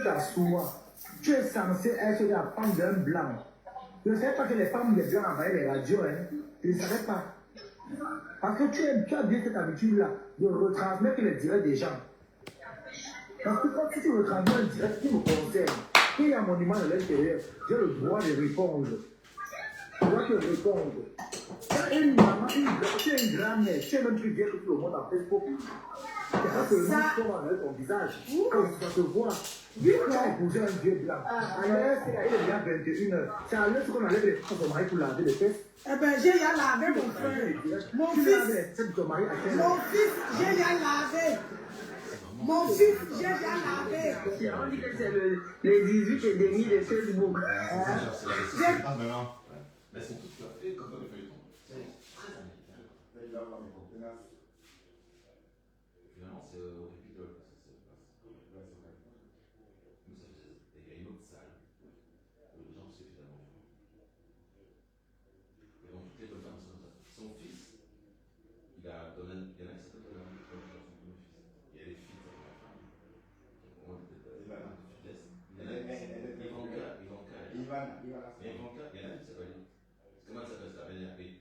t'assois. Tu es censé être la femme d'un blanc. Je ne savais pas que les femmes des blancs envahissaient les radios. Hein. Je ne savais pas. Parce que tu as bien cette habitude-là de retransmettre les directs des gens. Parce que quand tu retransmets un direct qui me concerne, qu'il y a un monument à l'intérieur, j'ai le droit de répondre. Je dois te répondre. Une maman, tu es une grand-mère, tu es même plus vieille que tout le monde en Facebook. C'est pas seulement pour avec ton visage, comme ça se voit. Tu as épousé un vieux blanc. À l'heure, c'est à 21h. C'est à l'heure qu'on enlève les femmes de mari pour laver les fesses. Eh ben, j'ai ya lavé mon frère. Mon fils, j'ai ya lavé. Mon fils, j'ai ya lavé. On dit que c'est le 18 et demi de Facebook. Ah, mais non. Mais elles sont toutes coiffées comme dans les feuilletons. C'est très américain. Finalement, c'est au Capitole que ça se passe. Nous, ça faisait. Il y a une autre salle où les gens se finalement vivre. Et donc, toutes les bonnes femmes sont comme ça. Son fils, il y en a qui s'appellent Donald, qui sont comme mon fils. Il y a des filles qui s'appellent la femme. On dit peut-être Ivanka. Il y en a qui s'appelle. Comment ça s'appelle ça?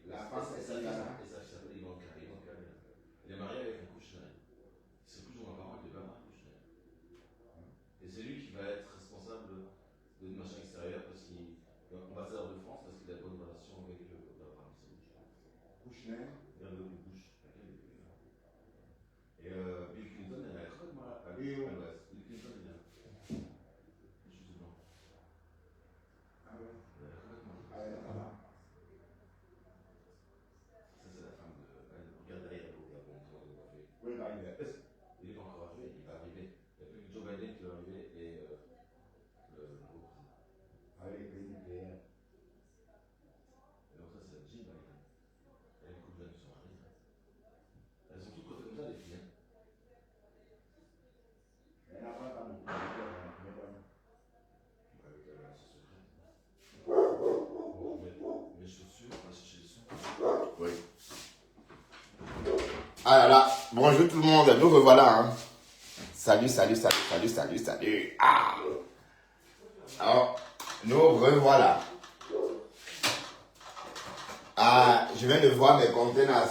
La femme, et sa fille s'appelle Ivanka. Il est marié avec un Kouchner. C'est plus ou moins parent avec le Bernard Kouchner. Et c'est lui qui va être responsable de machin extérieur parce qu'il est ambassadeur de France parce qu'il a de bonnes relations avec l'Abraham Saoudi. Kouchner, Bernard Bush. Et Bill Clinton, elle a complètement à l'ouest. Bill Clinton, il est là. Juste blanc. Ah ouais. Regarde derrière l'eau, là, bon, oui, il va arriver. Il n'est pas encore arrivé, il va arriver. Il n'y a plus que Joe Biden qui va arriver et le nouveau président. Avec les pays nucléaires. Et donc ça, c'est Jill Biden. Elle est couple de son mari. Elles sont toutes côté comme ça, les filles. Elle n'a pas beaucoup de mes chaussures, on va chercher le son. Oui. Ah là là, bonjour tout le monde, nous revoilà. Hein. Salut. Ah. Alors, nous revoilà. Ah, je viens de voir mes conteneurs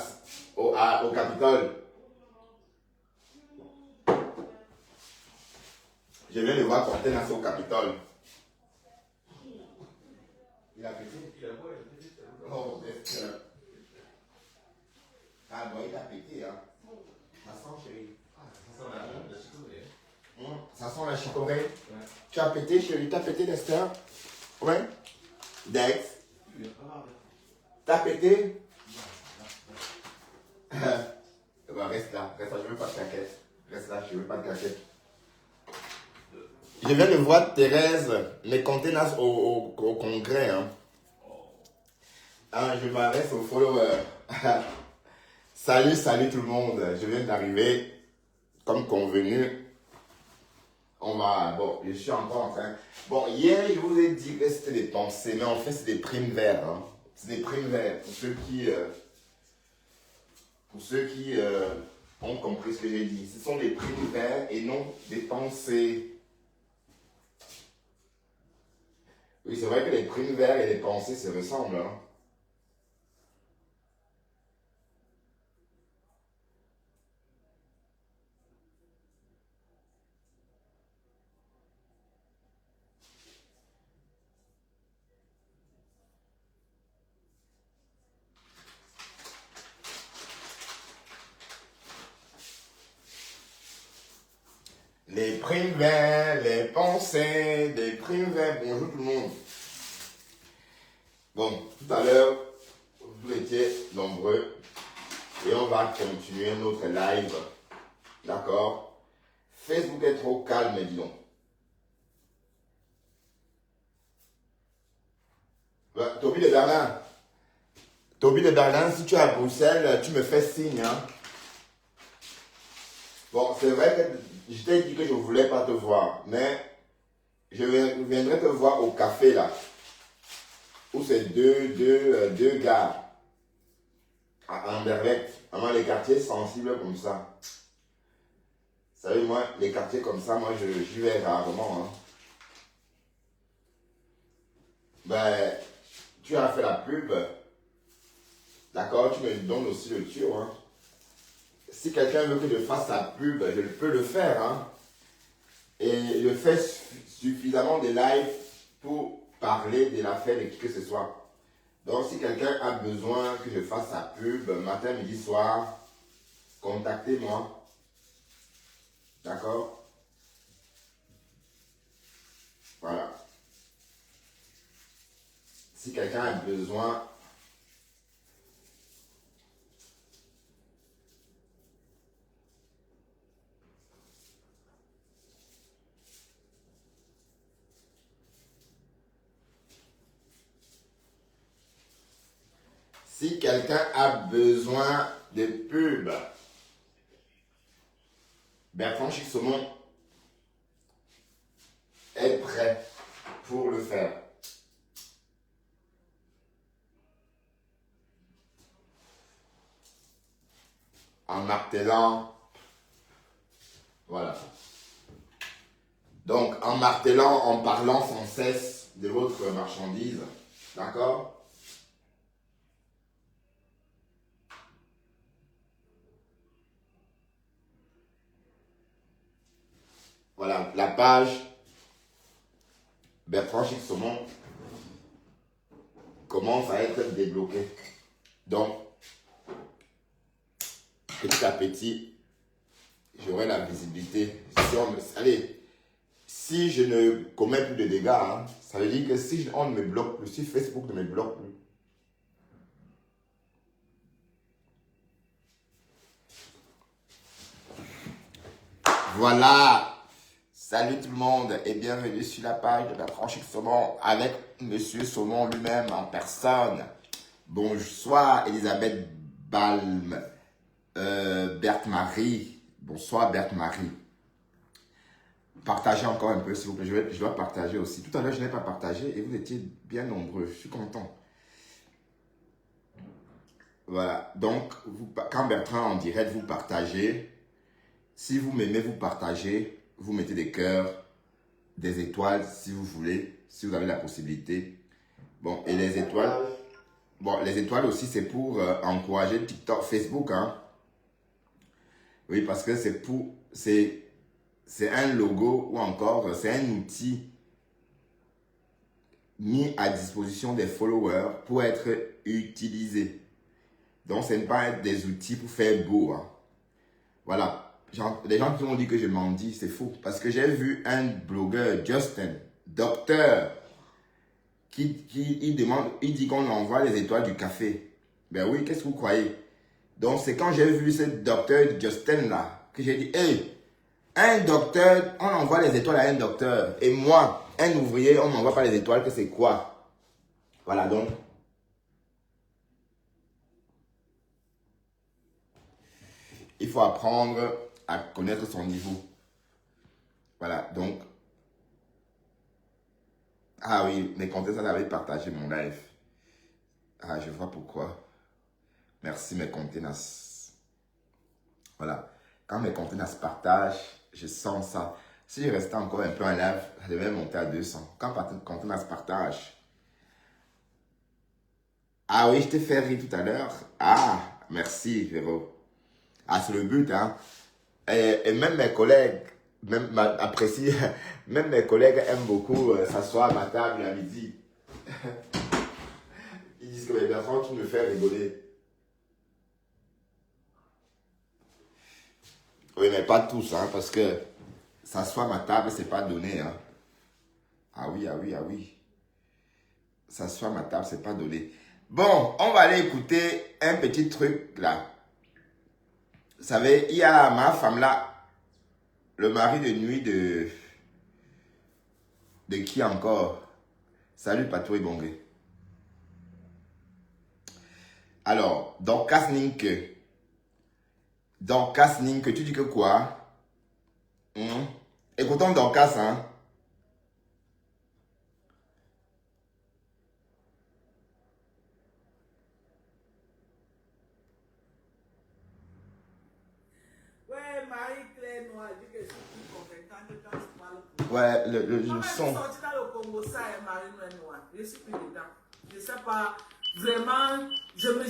au Capitole. Je viens de voir conteneurs au Capitole. Il a pété. Oh, ah bon, il a pété, hein. Ça sent, chérie. Ça sent la chicorée. Ça sent la chicorée. Ouais. Tu as pété, chérie? Tu as pété, Lester? Ouais. Dex? T'as pété? Bah, reste là, je veux pas de caquette. Reste là, je veux pas de caquette. Je viens de voir Thérèse, les conteneurs au congrès, hein. Ah, je m'adresse aux followers. Salut tout le monde, je viens d'arriver, comme convenu, je suis encore en train, hier je vous ai dit que c'était des pensées, mais en fait c'est des primes verts, hein. C'est des primes verts, pour ceux qui ont compris ce que j'ai dit, ce sont des primes verts et non des pensées. Oui, c'est vrai que les primes verts et les pensées se ressemblent, hein. Les primes verts, les pensées, des primes verts. Bonjour tout le monde. Bon, tout à l'heure, vous étiez nombreux et on va continuer notre live. D'accord? Facebook est trop calme, dis donc. Toby de Berlin, si tu es à Bruxelles, tu me fais signe. Hein? Bon, c'est vrai que je t'ai dit que je ne voulais pas te voir, mais je viendrai te voir au café là, où c'est deux gars à Anderlecht, vraiment les quartiers sensibles comme ça. Vous savez, moi, les quartiers comme ça, moi, j'y vais rarement. Hein. ben, tu as fait la pub. D'accord, tu me donnes aussi le tuyau. Hein. Si quelqu'un veut que je fasse sa pub, je peux le faire. Hein. Et je fais suffisamment de live pour parler de l'affaire de qui que ce soit. Donc, si quelqu'un a besoin que je fasse sa pub, matin, midi, soir, contactez-moi. D'accord? Voilà. Si quelqu'un a besoin... Si quelqu'un a besoin de pub, Bertrand Chic-Saumon est prêt pour le faire. En martelant, voilà. Donc, en martelant, en parlant sans cesse de votre marchandise, d'accord? Voilà, la page Bertrand Chic-Saumon commence à être débloquée. Donc, petit à petit, j'aurai la visibilité. Allez, si je ne commets plus de dégâts, hein, ça veut dire que si on ne me bloque plus, si Facebook ne me bloque plus, voilà. Salut tout le monde et bienvenue sur la page de Bertrand Chic-Saumon avec Monsieur Saumon lui-même en personne. Bonsoir Elisabeth Balm, Berthe-Marie. Bonsoir Berthe-Marie. Partagez encore un peu s'il vous plaît, je dois partager aussi. Tout à l'heure je n'ai pas partagé et vous étiez bien nombreux, je suis content. Voilà, donc quand Bertrand en direct vous partagez, si vous m'aimez vous partagez. Vous mettez des cœurs, des étoiles si vous voulez, si vous avez la possibilité. Bon, et les étoiles, bon, les étoiles aussi c'est pour encourager TikTok, Facebook, hein. Oui, parce que c'est un logo ou encore c'est un outil mis à disposition des followers pour être utilisé. Donc, ce n'est pas des outils pour faire beau, hein. Voilà. Les gens qui m'ont dit que je mendie, c'est faux. Parce que j'ai vu un blogueur, Justin, docteur, il dit qu'on envoie les étoiles du café. Ben oui, qu'est-ce que vous croyez? Donc c'est quand j'ai vu ce docteur Justin là, que j'ai dit, hey, un docteur, on envoie les étoiles à un docteur. Et moi, un ouvrier, on m'envoie pas les étoiles, que c'est quoi? Voilà donc. Il faut apprendre à connaître son niveau. Voilà, donc. Ah oui, mes contestants avaient partagé mon live. Ah, je vois pourquoi. Merci mes contenants. Voilà. Quand mes contenants partagent, je sens ça. Si je restais encore un peu en live, je devais monter à 200. Quand mes contenants partagent. Ah oui, je t'ai fait rire tout à l'heure. Ah, merci Véro. Ah, c'est le but, hein. Et même mes collègues apprécient, même mes collègues aiment beaucoup s'asseoir à ma table à midi. Ils disent que les Bertrand, tu me fais rigoler. Oui, mais pas tous, hein, parce que s'asseoir à ma table, c'est pas donné, hein. Ah oui, ah oui, ah oui. S'asseoir à ma table, c'est pas donné. Bon, on va aller écouter un petit truc là. Vous savez, il y a ma femme là, le mari de nuit de qui encore? Salut Patou et Bongé. Alors, dans Kasninke, tu dis que quoi? Écoutons Dorcas, hein. Ouais, Marie-Claire Noir dit que je suis plus compétente quand je parle. Ouais, le son. Sorti dans le Congo, Congo, ça est Marine Noire. Je suis plus dedans. Je ne sais pas. Vraiment, je me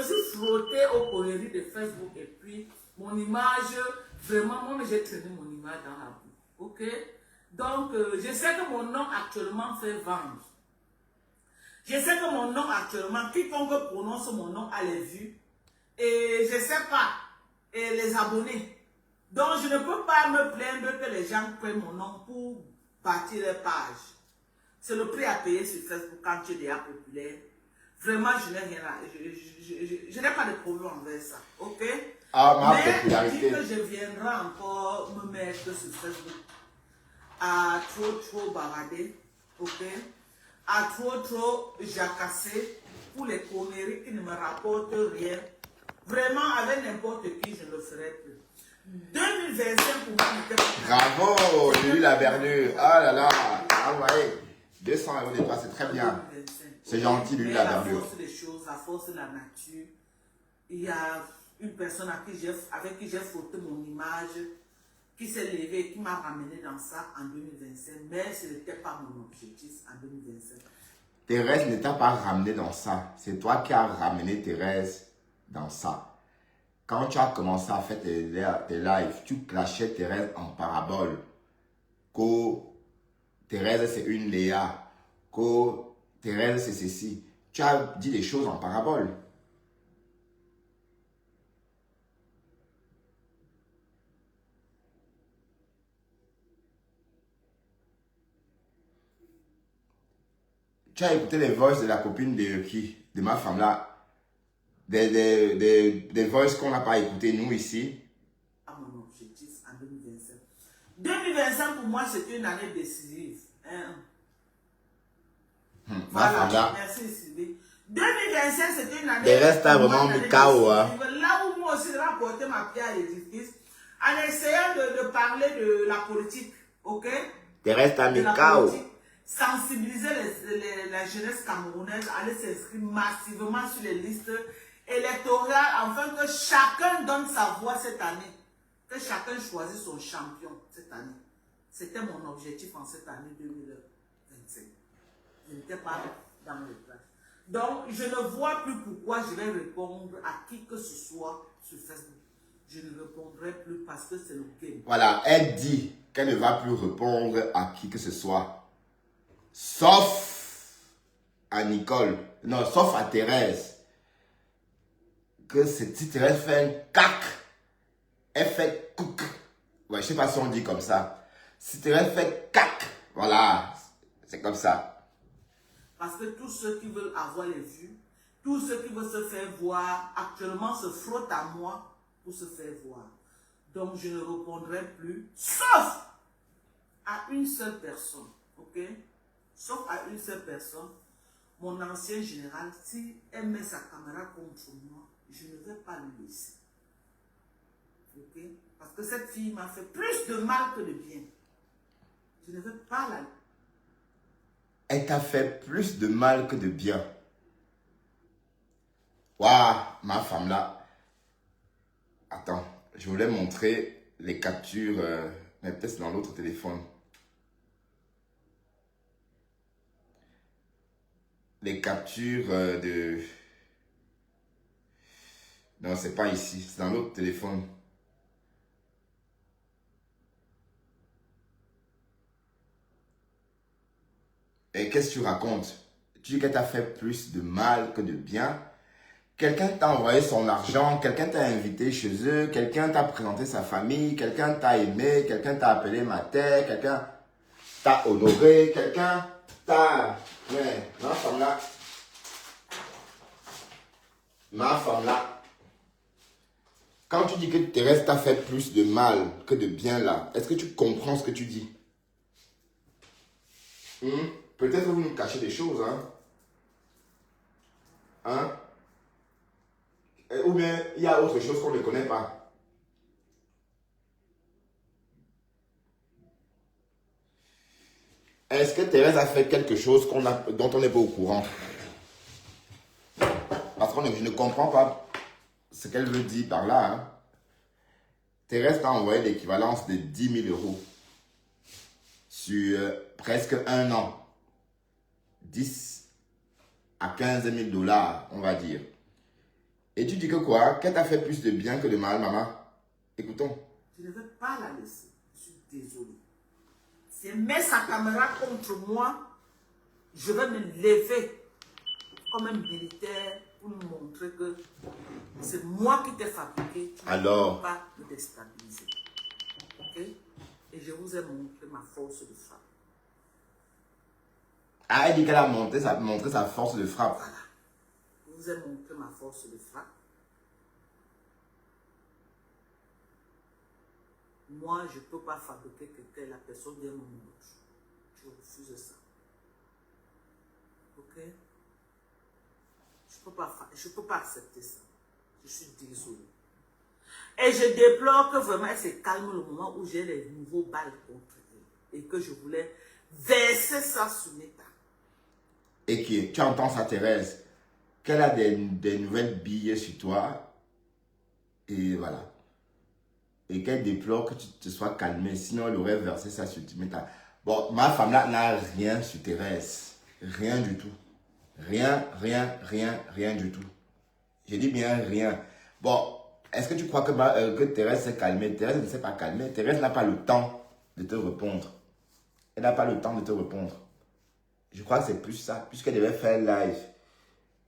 suis frottée aux conneries de Facebook et puis mon image, vraiment, moi j'ai traîné mon image dans la boue. Ok? Donc, je sais que mon nom actuellement fait vendre. Je sais que mon nom actuellement, quiconque prononce mon nom a les vues. Et je ne sais pas, et les abonnés. Donc, je ne peux pas me plaindre que les gens prennent mon nom pour bâtir les pages. C'est le prix à payer sur Facebook quand tu es déjà populaire. Vraiment, je n'ai rien à... Je n'ai pas de problème envers ça, ok? Ah, ma Mais popularité. je dis que je viendrai encore me mettre sur Facebook à trop bavader, ok? À trop jacasser pour les conneries qui ne me rapportent rien. Vraiment, avec n'importe qui, je ne le ferai plus. 2025 pour moi n'était pas... Bravo, j'ai eu la verdure. Ah là là. Ah ouais. 200 € de toi, c'est très bien. 2025. C'est gentil, lui, Mais la la verdure. force des choses, la force de la nature. Il y a une personne avec qui j'ai frotté mon image, qui s'est levée et qui m'a ramené dans ça en 2025. Mais ce n'était pas mon objectif en 2025. Thérèse ne t'a pas ramené dans ça. C'est toi qui as ramené Thérèse dans ça. Quand tu as commencé à faire tes lives, tu clashais Thérèse en parabole. Que Thérèse c'est une Léa. Que Thérèse c'est ceci. Tu as dit des choses en parabole. Tu as écouté les voices de la copine de qui? De ma femme là. Des voices qu'on n'a pas écoutées nous ici. À mon objectif en 2025. 2025 pour moi c'était une année décisive. Hein? Ma Voilà, femme là. merci Sylvie. 2025 c'était une année. Des restes à pour moi, vraiment une année du chaos, hein. décisive. Là où moi aussi j'ai apporté ma pierre à l'édifice en essayant de parler de la politique, ok? Thérèse t'a De mis la KO. politique, sensibiliser la jeunesse camerounaise à aller s'inscrire massivement sur les listes électorales afin que chacun donne sa voix cette année, que chacun choisisse son champion cette année. C'était mon objectif en cette année 2025. Je n'étais pas dans le plan. Donc, je ne vois plus pourquoi je vais répondre à qui que ce soit sur Facebook. Je ne répondrai plus parce que c'est le game. Voilà, elle dit qu'elle ne va plus répondre à qui que ce soit. Sauf à Nicole. Non, sauf à Thérèse. Que si Thérèse fait un cac, elle fait couc. Ouais, je sais pas si on dit comme ça. Si Thérèse fait cac, voilà, c'est comme ça. Parce que tous ceux qui veulent avoir les vues, tous ceux qui veulent se faire voir, actuellement se frottent à moi pour se faire voir. Donc je ne répondrai plus, sauf à une seule personne, ok? Sauf à une seule personne, mon ancien général, si elle met sa caméra contre moi, je ne vais pas le laisser. Ok? Parce que cette fille m'a fait plus de mal que de bien. Je ne vais pas la... Elle t'a fait plus de mal que de bien. Waouh, ma femme là. Attends, je voulais montrer les captures, mais peut-être c'est dans l'autre téléphone. Les captures de... Non, c'est pas ici, c'est dans l'autre téléphone. Et qu'est-ce que tu racontes? Tu dis qu'elle t'a fait plus de mal que de bien. Quelqu'un t'a envoyé son argent, quelqu'un t'a invité chez eux, quelqu'un t'a présenté sa famille, quelqu'un t'a aimé, quelqu'un t'a appelé mater, quelqu'un t'a honoré, quelqu'un t'a... Ouais, ma femme là. Ma femme là. Quand tu dis que Thérèse t'a fait plus de mal que de bien là, est-ce que tu comprends ce que tu dis? Peut-être que vous nous cachez des choses, hein? Hein? Ou bien il y a autre chose qu'on ne connaît pas. Est-ce que Thérèse a fait quelque chose dont on n'est pas au courant? Parce que je ne comprends pas ce qu'elle veut dire par là. Hein? Thérèse t'a envoyé l'équivalence de 10 000 € sur presque un an. 10 à 15 000 dollars, on va dire. Et tu dis que quoi? Qu'elle t'a fait plus de bien que de mal, maman? Écoutons. Je ne vais pas la laisser. Je suis désolée. Si elle met sa caméra contre moi, je vais me lever comme un militaire pour lui montrer que c'est moi qui t'ai fabriqué. Tu Alors? ne peux pas me déstabiliser. Ok? Et je vous ai montré ma force de frappe. Ah, elle dit qu'elle a montré sa force de frappe. Voilà. Je vous ai montré ma force de frappe. Moi, je ne peux pas fabriquer quelqu'un, la personne vient mon bouche. Je refuse ça. Ok? Je ne peux pas accepter ça. Je suis désolée. Et je déplore que vraiment elle se calme le moment où j'ai les nouveaux balles contre elle. Et que je voulais verser ça sur l'État. Et que tu entends ça, Thérèse, qu'elle a des nouvelles billes sur toi. Et voilà. Et qu'elle déplore que tu te sois calmé. Sinon, elle aurait versé ça sur Timeta. Bon, ma femme là n'a rien sur Thérèse. Rien du tout. Rien du tout. J'ai dit bien rien. Bon, est-ce que tu crois que Thérèse s'est calmée? Thérèse ne s'est pas calmée. Thérèse n'a pas le temps de te répondre. Elle n'a pas le temps de te répondre. Je crois que c'est plus ça. Puisqu'elle devait faire live.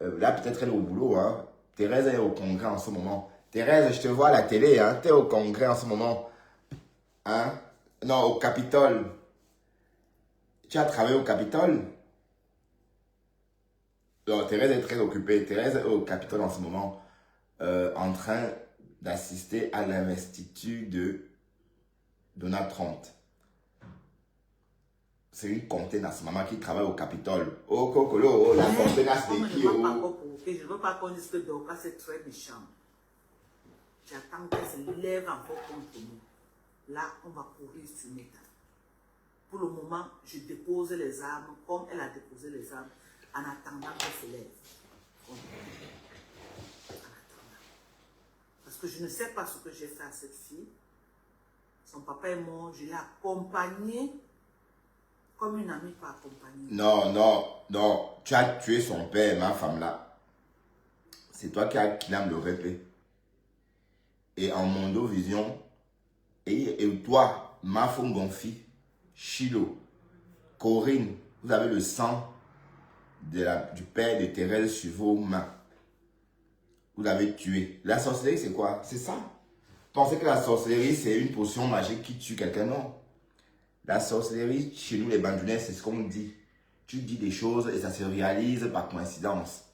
Là, peut-être elle est au boulot. Hein. Thérèse est au congrès en ce moment. Thérèse, je te vois à la télé. Hein. Tu es au congrès en ce moment. Hein? Non, au Capitole. Tu as travaillé au Capitole? Non, Thérèse est très occupée. Thérèse est au Capitole en ce moment. En train d'assister à l'investiture de Donald Trump. C'est une contenace, maman, qui travaille au Capitole. Oh, Kokolo, oh, la contenace de qui, oh. Je ne veux pas qu'on dise que Dorcas c'est très méchant. J'attends qu'elle se lève encore contre nous. Là, on va courir sur l'État. Pour le moment, je dépose les armes comme elle a déposé les armes en attendant qu'elle se lève. En attendant. Parce que je ne sais pas ce que j'ai fait à cette fille. Son papa est mort, je l'ai accompagnée comme une amie pas accompagnée. Non. Tu as tué son père, ma femme là. C'est toi qui as kidnappé le répé. Et en Mondovision, et toi, Mafon Gonfi, Chilo, Corinne, vous avez le sang du père de Thérèse sur vos mains. Vous l'avez tué. La sorcellerie, c'est quoi? C'est ça. Pensez que la sorcellerie, c'est une potion magique qui tue quelqu'un? Non. La sorcellerie, chez nous les Bandunais, c'est ce qu'on dit. Tu dis des choses et ça se réalise par coïncidence.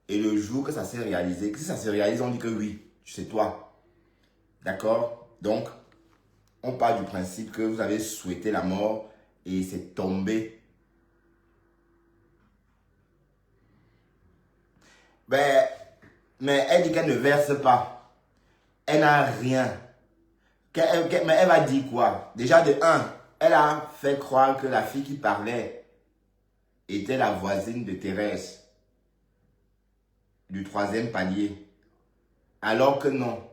Et le jour que ça s'est réalisé, que si ça se réalise, on dit que oui, c'est toi. D'accord? Donc, on part du principe que vous avez souhaité la mort et c'est tombé. Mais elle dit qu'elle ne verse pas. Elle n'a rien. Mais elle va dire quoi? Déjà de 1, elle a fait croire que la fille qui parlait était la voisine de Thérèse. Du 3e palier. Alors que non.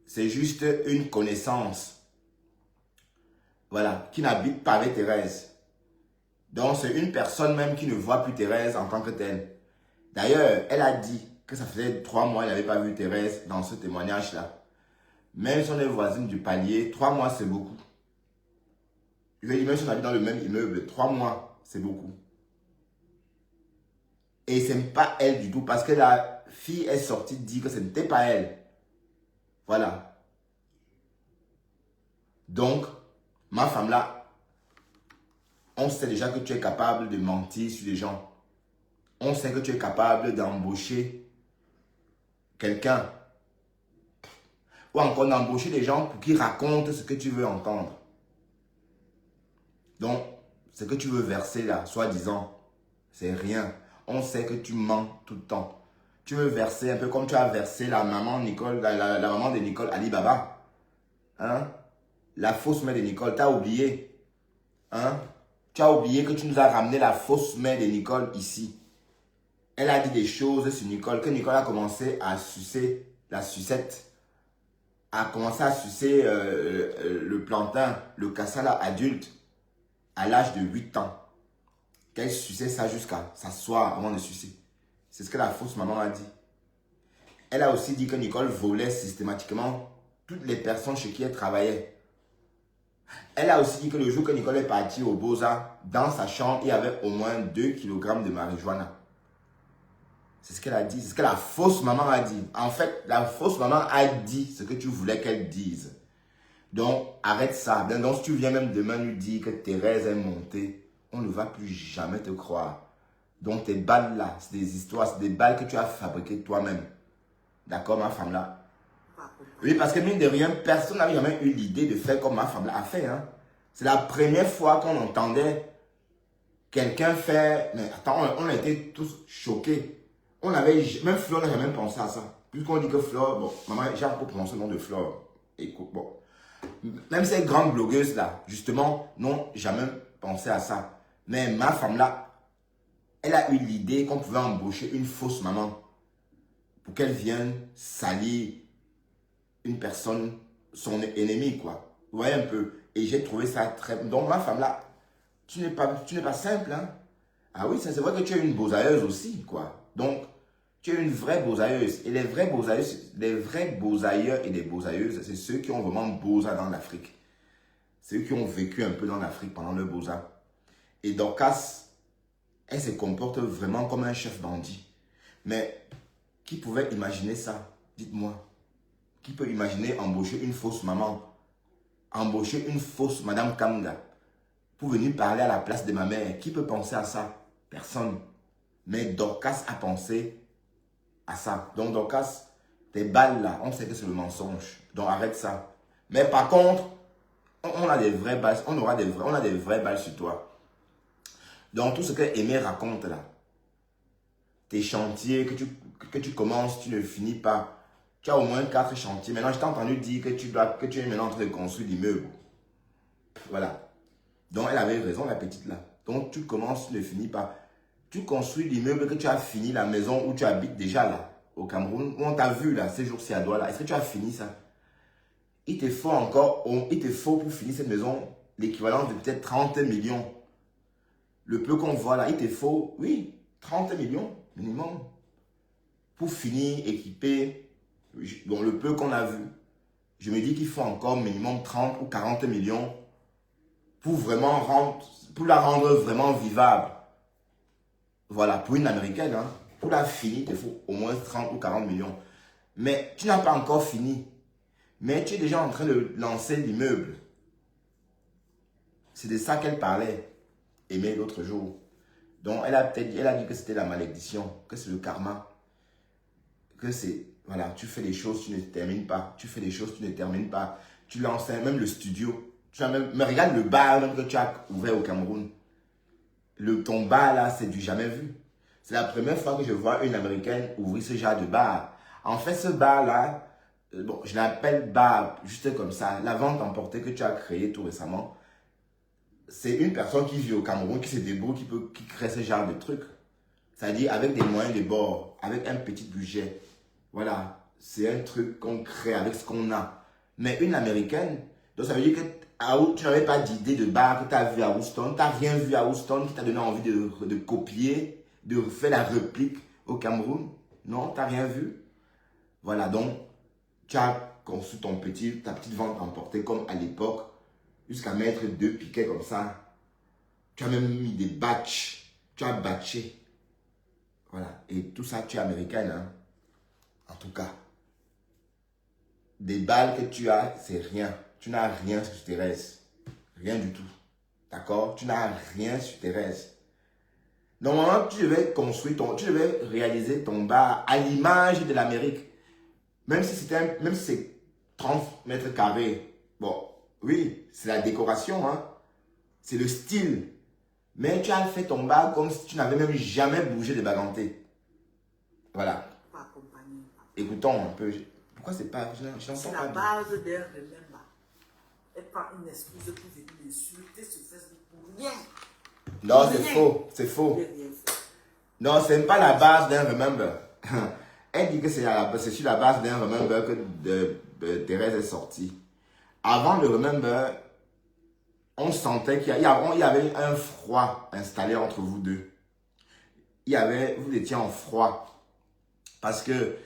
C'est juste une connaissance. Voilà. Qui n'habite pas avec Thérèse. Donc c'est une personne même qui ne voit plus Thérèse en tant que telle. D'ailleurs, elle a dit que ça faisait 3 mois qu'elle n'avait pas vu Thérèse dans ce témoignage-là. Même si on est voisine du palier, 3 mois c'est beaucoup. Je vais dire, même si on habite dans le même immeuble, 3 mois c'est beaucoup. Et ce n'est pas elle du tout parce que la fille est sortie dire que ce n'était pas elle. Voilà. Donc, ma femme là, on sait déjà que tu es capable de mentir sur les gens. On sait que tu es capable d'embaucher quelqu'un. Ou encore d'embaucher des gens pour qu'ils racontent ce que tu veux entendre. Donc, ce que tu veux verser là, soi-disant, c'est rien. On sait que tu mens tout le temps. Tu veux verser un peu comme tu as versé la maman Nicole, la maman de Nicole Alibaba. Hein? La fausse mère de Nicole, tu as oublié. Hein? Tu as oublié que tu nous as ramené la fausse mère de Nicole ici. Elle a dit des choses sur Nicole, que Nicole a commencé à sucer la sucette. A commencé à sucer le plantain, le cassala adulte, à l'âge de 8 ans. qu'elle suçait ça jusqu'à s'asseoir avant de sucer. C'est ce que la fausse maman a dit. Elle a aussi dit que Nicole volait systématiquement toutes les personnes chez qui elle travaillait. Elle a aussi dit que le jour que Nicole est partie au Beaux-Arts, dans sa chambre, il y avait au moins 2 kg de marijuana. C'est ce qu'elle a dit. C'est ce que la fausse maman a dit. En fait, la fausse maman a dit ce que tu voulais qu'elle dise. Donc, arrête ça. Donc, si tu viens même demain lui dire que Thérèse est montée, on ne va plus jamais te croire. Donc, tes balles là, c'est des histoires, c'est des balles que tu as fabriquées toi-même. D'accord, ma femme là? Oui, parce que mine de rien, personne n'avait jamais eu l'idée de faire comme ma femme là a fait. Hein. C'est la première fois qu'on entendait quelqu'un faire... Mais attends, on a été tous choqués. On avait... Même Flore n'a jamais pensé à ça. Puisqu'on dit que Flore... Bon, maman, j'ai encore prononcé le nom de Flore. Écoute, bon. Même ces grandes blogueuses là, justement, n'ont jamais pensé à ça. Mais ma femme là, elle a eu l'idée qu'on pouvait embaucher une fausse maman pour qu'elle vienne salir une personne, son ennemi, quoi. Vous voyez un peu. Et j'ai trouvé ça très... Donc, ma femme là, tu n'es pas simple, hein. Ah oui, c'est vrai que tu es une beausailleuse aussi, quoi. Donc, tu es une vraie beausailleuse. Et les vrais beausailleurs et les beausailleuses, c'est ceux qui ont vraiment beausat dans l'Afrique. Ceux qui ont vécu un peu dans l'Afrique pendant le beausat. Et Dorcas, elle se comporte vraiment comme un chef bandit. Mais qui pouvait imaginer ça? Dites-moi. Qui peut imaginer embaucher une fausse maman? Embaucher une fausse Madame Kamga pour venir parler à la place de ma mère? Qui peut penser à ça? Personne. Mais Dorcas a pensé à ça. Donc Dorcas, tes balles là, on sait que c'est le mensonge. Donc arrête ça. Mais par contre, on a des vraies balles, on a des vraies balles sur toi. Donc tout ce que Aimé raconte là, tes chantiers que tu commences, tu ne finis pas. Tu as au moins 4 chantiers. Maintenant, je t'ai entendu dire que tu es maintenant en train de construire l'immeuble. Voilà. Donc, elle avait raison, la petite là. Donc, tu commences, tu ne finis pas. Tu construis l'immeuble que tu as fini, la maison où tu habites déjà là, au Cameroun, où on t'a vu là, ces jours-ci à Douala là. Est-ce que tu as fini ça? Il te faut pour finir cette maison l'équivalent de peut-être 30 millions. Le peu qu'on voit là, il te faut, oui, 30 millions minimum pour finir, équiper. Donc le peu qu'on a vu, je me dis qu'il faut encore minimum 30 ou 40 millions pour la rendre vraiment vivable. Voilà, pour une américaine, hein, pour la finir, il te faut au moins 30 ou 40 millions. Mais tu n'as pas encore fini. Mais tu es déjà en train de lancer l'immeuble. C'est de ça qu'elle parlait, Aimée, l'autre jour. Donc elle a dit que c'était la malédiction, que c'est le karma, que c'est... Voilà, tu fais des choses, tu ne termines pas. Tu fais des choses, tu ne termines pas. Tu lances même le studio. Mais regarde le bar même que tu as ouvert au Cameroun. Ton bar là, c'est du jamais vu. C'est la première fois que je vois une Américaine ouvrir ce genre de bar. En fait, ce bar là, bon, je l'appelle bar juste comme ça. La vente emportée que tu as créée tout récemment, c'est une personne qui vit au Cameroun, qui se débrouille, qui crée ce genre de truc. C'est-à-dire avec des moyens de bord, avec un petit budget. Voilà, c'est un truc qu'on crée avec ce qu'on a. Mais une américaine, donc ça veut dire que tu n'avais pas d'idée de bar que tu as vu à Houston, tu n'as rien vu à Houston qui t'a donné envie de copier, de faire la réplique au Cameroun. Non, tu n'as rien vu. Voilà, donc tu as conçu ta petite vente emportée comme à l'époque, jusqu'à mettre 2 piquets comme ça. Tu as même mis des batchs, tu as batché. Voilà, et tout ça, tu es américaine, hein. En tout cas, des balles que tu as, c'est rien. Tu n'as rien sur Thérèse. Rien du tout. D'accord? Tu n'as rien sur Thérèse. Normalement, tu devais réaliser ton bar à l'image de l'Amérique. Même si c'est 30 mètres carrés. Bon, oui, c'est la décoration, hein. C'est le style. Mais tu as fait ton bar comme si tu n'avais même jamais bougé de Baganté. Voilà. Écoutons un peu. Pourquoi c'est pas... C'est la base d'un remember. Elle prend une excuse pour venir l'insulter sur Facebook pour rien. Non, c'est faux. C'est faux. Non, c'est pas la base d'un remember. Elle dit que c'est sur la base d'un remember que Thérèse est sortie. Avant le remember, on sentait qu'il y avait un froid installé entre vous deux. Vous étiez en froid. Parce que,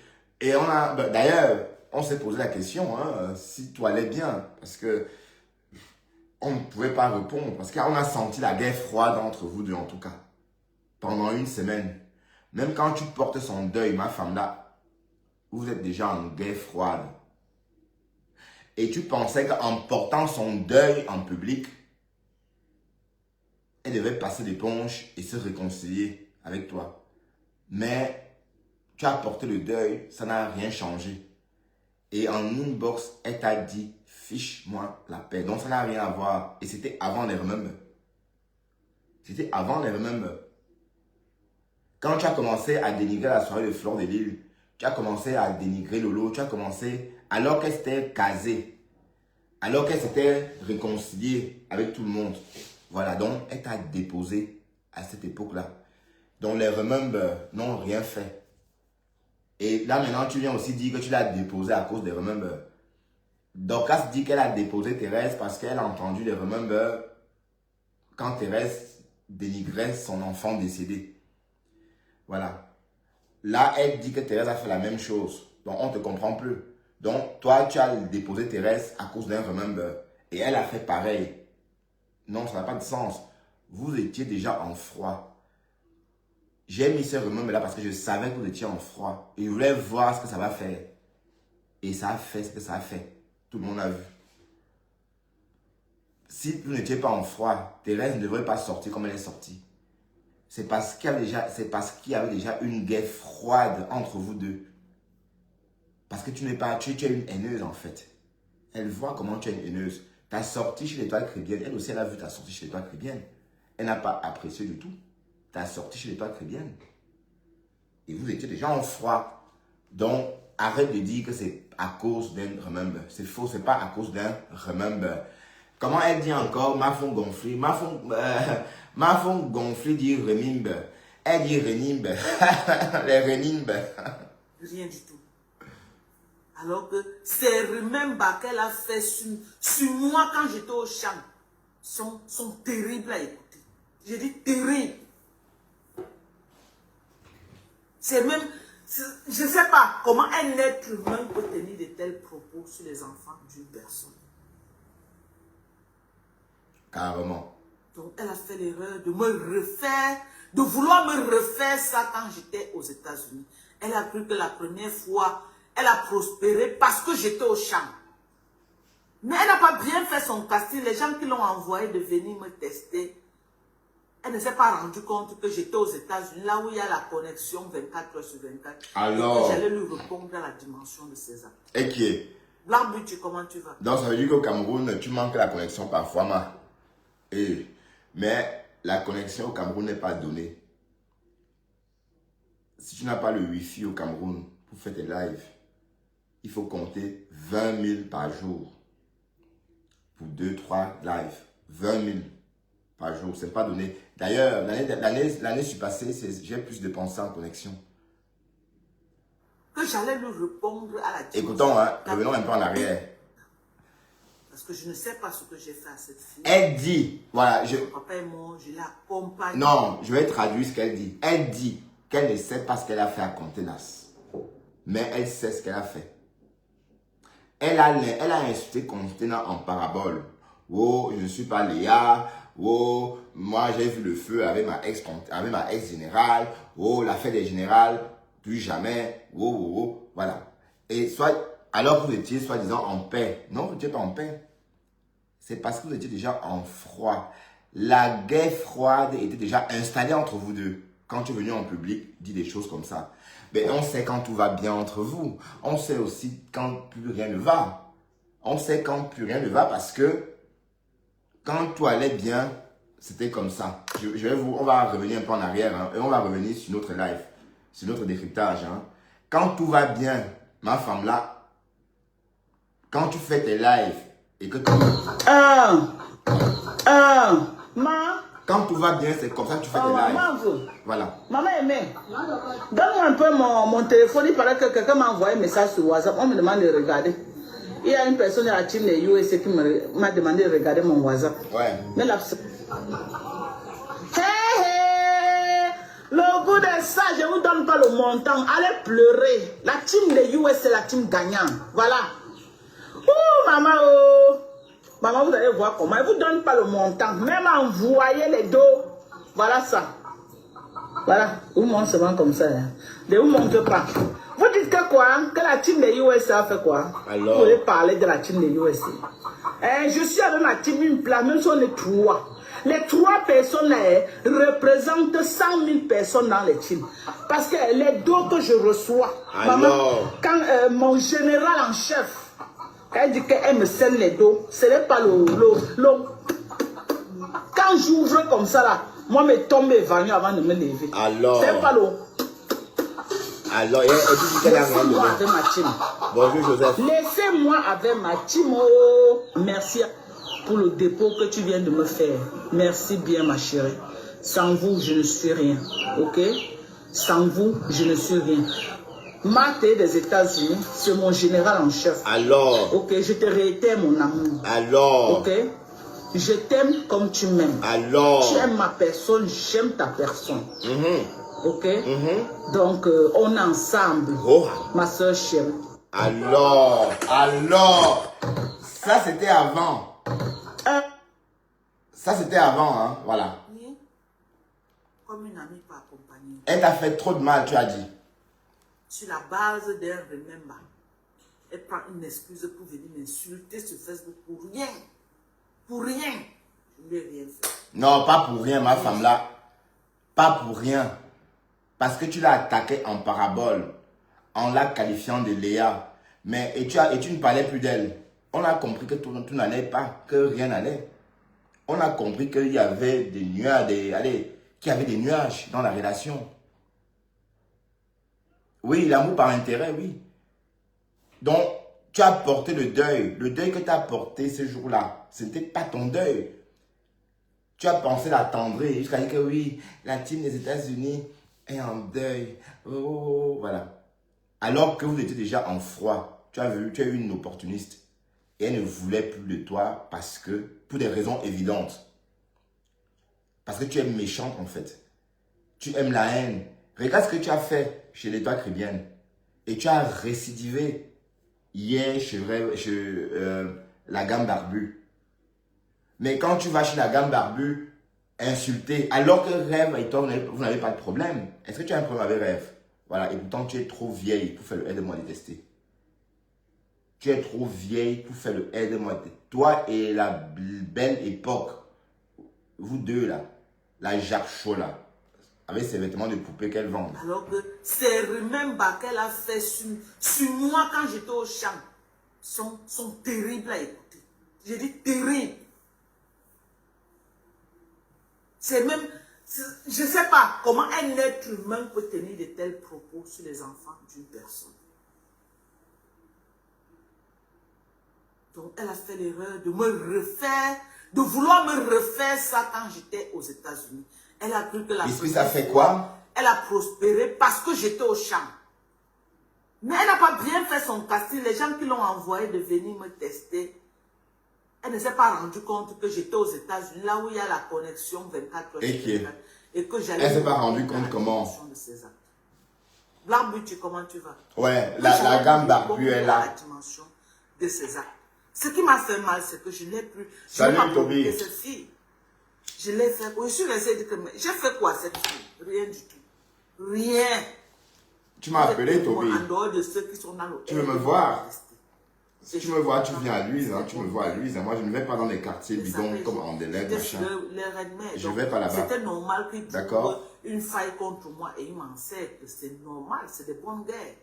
et d'ailleurs, on s'est posé la question, hein, si tout allait bien. Parce que, on ne pouvait pas répondre. Parce qu'on a senti la guerre froide entre vous deux, en tout cas. Pendant une semaine. Même quand tu portes son deuil, ma femme là, vous êtes déjà en guerre froide. Et tu pensais qu'en portant son deuil en public, elle devait passer l'éponge et se réconcilier avec toi. Mais tu as porté le deuil, ça n'a rien changé. Et en inbox, elle t'a dit, fiche-moi la paix. Donc ça n'a rien à voir. Et c'était avant les Remember. C'était avant les Remember. Quand tu as commencé à dénigrer la soirée de Fleur de Lille, tu as commencé à dénigrer Lolo, tu as commencé, alors qu'elle s'était casée, alors qu'elle s'était réconciliée avec tout le monde. Voilà, donc elle t'a déposé à cette époque-là. Donc les Remember n'ont rien fait. Et là maintenant, tu viens aussi dire que tu l'as déposé à cause des Remember. Dorcas dit qu'elle a déposé Thérèse parce qu'elle a entendu les Remember quand Thérèse dénigrait son enfant décédé. Voilà. Là, elle dit que Thérèse a fait la même chose. Donc, on ne te comprend plus. Donc, toi, tu as déposé Thérèse à cause d'un Remember. Et elle a fait pareil. Non, ça n'a pas de sens. Vous étiez déjà en froid. J'ai mis ce Remember là parce que je savais que vous étiez en froid. Et je voulais voir ce que ça va faire. Et ça a fait ce que ça a fait. Tout le monde a vu. Si vous n'étiez pas en froid, Thérèse ne devrait pas sortir comme elle est sortie. C'est parce qu'il y avait déjà une guerre froide entre vous deux. Parce que tu es une haineuse en fait. Elle voit comment tu es une haineuse. Ta sortie chez l'Étoile chrétienne, elle aussi elle a vu ta sortie chez l'Étoile chrétienne. Elle n'a pas apprécié du tout ta sortie chez l'Étoile chrétienne. Et vous étiez déjà en froid. Donc arrête de dire que c'est à cause d'un Remember. C'est faux, c'est pas à cause d'un Remember. Comment elle dit encore, ma fond gonflée, ma fond gonflée dit Remember. Elle dit Remember. Les Remember. Rien du tout. Alors que ces Remember qu'elle a fait sur moi quand j'étais au champ sont terribles à écouter. J'ai dit terribles. C'est même, je ne sais pas comment un être humain peut tenir de tels propos sur les enfants d'une personne. Carrément. Donc, elle a fait l'erreur de me refaire, de vouloir me refaire ça quand j'étais aux États-Unis. Elle a cru que la première fois, elle a prospéré parce que j'étais au champ. Mais elle n'a pas bien fait son casting. Les gens qui l'ont envoyé de venir me tester, elle ne s'est pas rendue compte que j'étais aux États-Unis, là où il y a la connexion 24 heures sur 24. Alors, et que j'allais lui répondre à la dimension de ses actes. Et qui est? Blanc Butu, comment tu vas? Donc, ça veut dire qu'au Cameroun, tu manques la connexion parfois, mais la connexion au Cameroun n'est pas donnée. Si tu n'as pas le Wi-Fi au Cameroun pour faire tes lives, il faut compter 20 000 par jour. Pour 2-3 lives. 20 000 par jour. Ce n'est pas donné. D'ailleurs, l'année passée, j'ai plus dépensé en connexion. Que j'allais lui répondre à la dimension. Écoutons, revenons un peu en arrière. Parce que je ne sais pas ce que j'ai fait à cette fille. Elle dit, voilà, Papa est mort, je l'accompagne. Non, je vais traduire ce qu'elle dit. Elle dit qu'elle ne sait pas ce qu'elle a fait à Contenas. Mais elle sait ce qu'elle a fait. Elle a insulté Contenas en parabole. Oh, je ne suis pas Léa. Oh, moi j'ai vu le feu avec ma ex-générale. Oh, la fête des générales, plus jamais. Oh. Voilà. Et alors que vous étiez soi-disant en paix. Non, vous n'étiez pas en paix. C'est parce que vous étiez déjà en froid. La guerre froide était déjà installée entre vous deux. Quand tu es venu en public, dis des choses comme ça. Mais on sait quand tout va bien entre vous. On sait aussi quand plus rien ne va. On sait quand plus rien ne va parce que quand tout allait bien, c'était comme ça. On va revenir un peu en arrière et on va revenir sur notre live, sur notre décryptage. Quand tout va bien, ma femme là, quand tu fais tes lives et que quand tout va bien, c'est comme ça que tu fais tes lives. Voilà. Maman aimée, donne-moi un peu mon téléphone. Il paraît que quelqu'un m'a envoyé un message sur WhatsApp. On me demande de regarder. Il y a une personne de la team des USA qui m'a demandé de regarder mon WhatsApp. Ouais. Mais la... Hey, le goût de ça, je ne vous donne pas le montant. Allez pleurer. La team des US, c'est la team gagnante. Voilà. Ouh, maman, oh. Maman, vous allez voir comment. Elle ne vous donne pas le montant. Même envoyer les dos. Voilà ça. Voilà. Vous montrez seulement comme ça. Hein. Ne vous montrez pas. Vous dites que quoi? Que la team des USA a fait quoi? Alors? Vous voulez parler de la team des USA. Je suis avec ma team une place, même si on est 3. Les 3 personnes là représentent 100 000 personnes dans les teams. Parce que les dos que je reçois, maman, quand mon général en chef, quand elle dit qu'elle me scène les dos, ce n'est pas le... Quand j'ouvre comme ça là, moi me tombe évanoui avant de me lever. Alors? C'est pas le... Alors, elle dit qu'elle a rien Laissez-moi donné. avec ma team. Bonjour Joseph. Laissez-moi avec ma team. Oh, merci pour le dépôt que tu viens de me faire. Merci bien ma chérie. Sans vous, je ne suis rien. Ok? Sans vous, je ne suis rien. Marthe des États-Unis, c'est mon général en chef. Alors? Ok, je te réitère mon amour. Alors? Ok? Je t'aime comme tu m'aimes. Alors? Tu aimes ma personne, j'aime ta personne. Ok? Donc, on est ensemble. Oh. Ma soeur chérie. Alors? Ça c'était avant. Ça c'était avant, hein, voilà. Comme une amie pas accompagnée. Elle t'a fait trop de mal, tu as dit. Sur la base d'un remember. Elle prend une excuse pour venir m'insulter sur Facebook pour rien. Pour rien. Je ne lui ai rien fait. Non, pas pour rien, ma femme là. Pas pour rien. Parce que tu l'as attaqué en parabole, en la qualifiant de Léa. Mais, et tu ne parlais plus d'elle. On a compris que tout n'allait pas, que rien n'allait. On a compris qu'il y avait des nuages, qu'il y avait des nuages dans la relation. Oui, l'amour par intérêt, oui. Donc, tu as porté le deuil. Le deuil que tu as porté ce jour-là, ce n'était pas ton deuil. Tu as pensé l'attendrir jusqu'à dire que oui, la team des États-Unis est en deuil. Oh, voilà. Alors que vous étiez déjà en froid. Tu as eu une opportuniste. Et elle ne voulait plus de toi parce que, pour des raisons évidentes. Parce que tu es méchante en fait. Tu aimes la haine. Regarde ce que tu as fait chez l'État chrétienne. Et tu as récidivé hier chez la gamme barbue. Mais quand tu vas chez la gamme barbue, insulter, alors que Rêve et toi, vous n'avez pas de problème. Est-ce que tu as un problème avec Rêve? Voilà, et pourtant tu es trop vieille pour faire le aide-moi à détester. Tu es trop vieille pour faire le aide-moi à détester. Toi et la belle époque, vous deux là, la Jacques Chaud là, avec ses vêtements de poupée qu'elle vend. Alors que ces remembers qu'elle a fait sur moi quand j'étais au champ sont terribles à écouter. J'ai dit terribles. C'est même, je ne sais pas comment un être humain peut tenir de tels propos sur les enfants d'une personne. Donc elle a fait l'erreur de me refaire, de vouloir me refaire ça quand j'étais aux États-Unis. Elle a cru que la Et ça fait quoi? Elle a prospéré parce que j'étais au champ. Mais elle n'a pas bien fait son casting. Les gens qui l'ont envoyé de venir me tester, elle ne s'est pas rendue compte que j'étais aux États-Unis, là où il y a la connexion 24 heures. Et que j'allais... Elle ne s'est pas rendue compte comment? Black Beauty, comment tu vas? Ouais, la gamme barbue est là. La dimension de ces actes. Ce qui m'a fait mal, c'est que je n'ai plus... Salut, je n'ai pas Toby. provoqué cette fille. Je l'ai fait... Je suis restée dire que... J'ai fait quoi cette fille? Rien du tout. Rien. Tu m'as appelé, Toby. En dehors de ceux qui sont dans le... Tu veux me voir? Si tu me vois, tu viens à Louise, hein, tu me vois à Louise. Moi, je ne vais pas dans les quartiers bidons comme en délègue, machin. Je ne vais pas là-bas. C'était normal qu'ils trouvent une faille contre moi et ils m'en servent. C'est normal, c'est des bonnes guerres.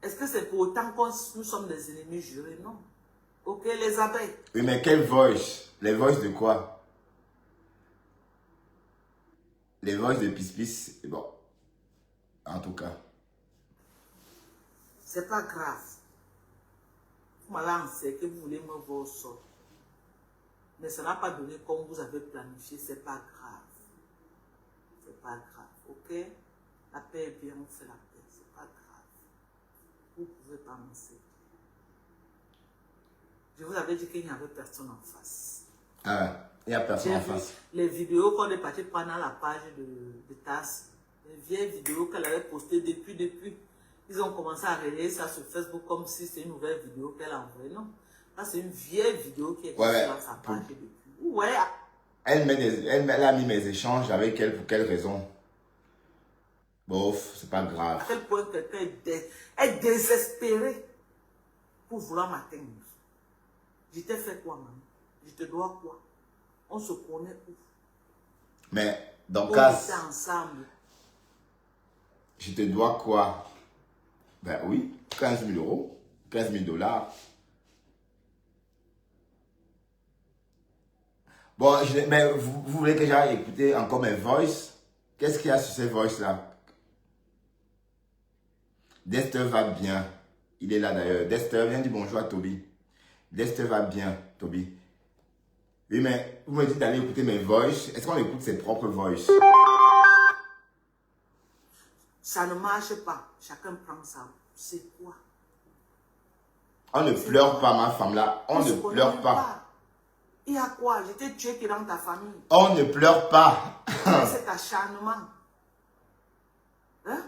Est-ce que c'est pour autant que nous sommes des ennemis jurés? Non. Ok, les abeilles. Oui, mais quelle voice? Les voices de quoi? Les voices de Pis-Pis, bon. En tout cas. C'est pas grave. Vous m'avez enseigné que vous voulez me voir au sol. Mais ça n'a pas donné comme vous avez planifié. C'est pas grave. C'est pas grave. Ok? La paix est bien, on fait la paix. C'est pas grave. Vous pouvez pas m'enseigner. Je vous avais dit qu'il n'y avait personne en face. Ah, il n'y a personne J'ai en vu face. les vidéos qu'on est parti prendre dans la page de TAS. Les vieilles vidéos qu'elle avait postées depuis. Ils ont commencé à relayer ça sur Facebook comme si c'est une nouvelle vidéo qu'elle a envoyée. Non. Ça, c'est une vieille vidéo qui est Ouais, dans sa page depuis. Ouais. Elle a mis mes échanges avec elle pour quelle raison? Bof, c'est pas grave. À quel point quelqu'un est désespéré pour vouloir m'atteindre. Je t'ai fait quoi, maman? Je te dois quoi? On se connaît où? Mais dans On cas, était ensemble. je te dois quoi? Ben oui, 15 000 euros, 15 000 dollars. Bon, mais vous voulez que j'aille écouter encore mes voices? Qu'est-ce qu'il y a sur ces voices-là? Dexter va bien. Il est là d'ailleurs. Dexter, viens dire bonjour à Toby. Dexter va bien, Toby. Oui, mais vous me dites d'aller écouter mes voices. Est-ce qu'on écoute ses propres voices? Ça ne marche pas. Chacun prend ça. C'est quoi? On ne pleure pas, ma femme là. On ne pleure pas. Il y a quoi? Je t'ai tué qui est dans ta famille. On ne pleure pas. Cet acharnement. Hein?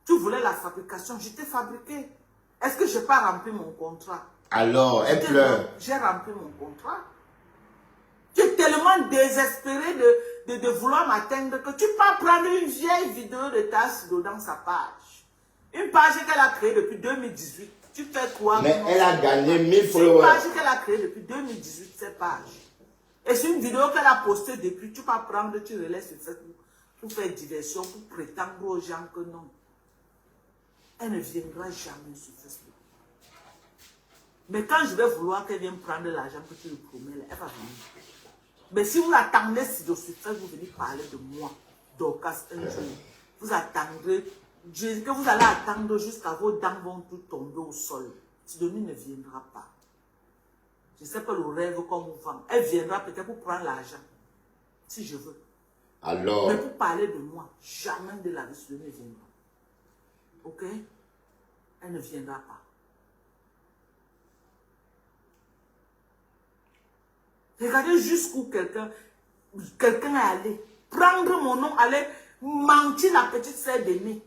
Tu voulais la fabrication. Je t'ai fabriqué. Est-ce que je n'ai pas rempli mon contrat? Alors, elle pleure. J'ai rempli mon contrat. Tu es tellement désespéré de vouloir m'atteindre que tu peux prendre une vieille vidéo de TAS dans sa page. Une page qu'elle a créée depuis 2018. Tu fais quoi? Mais elle a gagné 1000 C'est une followers. page qu'elle a créée depuis 2018, cette page. Et c'est une vidéo qu'elle a postée depuis. Tu peux prendre, tu relèves sur Facebook pour faire diversion, pour prétendre aux gens que non. Elle ne viendra jamais sur Facebook. Mais quand je vais vouloir qu'elle vienne prendre l'argent que tu lui promets, elle va venir. Mais si vous attendez sur Facebook, vous venez parler de moi, Dorcas, un jour, vous attendrez, je dis que vous allez attendre jusqu'à vos dents vont tout tomber au sol. Sidonie ne viendra pas. Je ne sais pas le rêve qu'on vous vend. Elle viendra peut-être pour prendre l'argent, si je veux. Alors, Mais pour parler de moi, jamais de la vie, Sidonie ne viendra. Ok? Elle ne viendra pas. Regardez jusqu'où quelqu'un est allé. Prendre mon nom, aller mentir la petite sœur d'Aimé.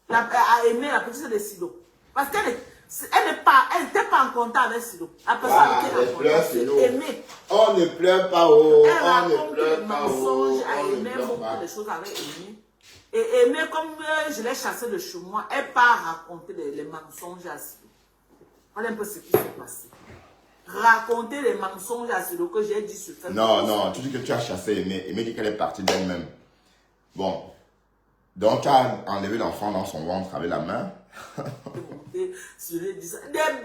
À Aimé, la petite sœur de Sido. Parce qu'elle n'était pas en contact avec Sido. La personne avec qui elle est en contact, c'est Aimé. on ne pleure pas, oh. Elle On ne raconte pleure des pas, oh. mensonges à On ne Aimé, pleure beaucoup pas. de choses avec Aimé. Et Aimé, comme je l'ai chassée de chez moi, elle part raconter les mensonges à Sido. Voilà un peu ce qui s'est passé. Raconter les mensonges à Sido que j'ai dit sur Facebook. Non, tu dis que tu as chassé Aimé. Aimé dit qu'elle est partie d'elle-même. Bon. Donc, tu as enlevé l'enfant dans son ventre avec la main. Des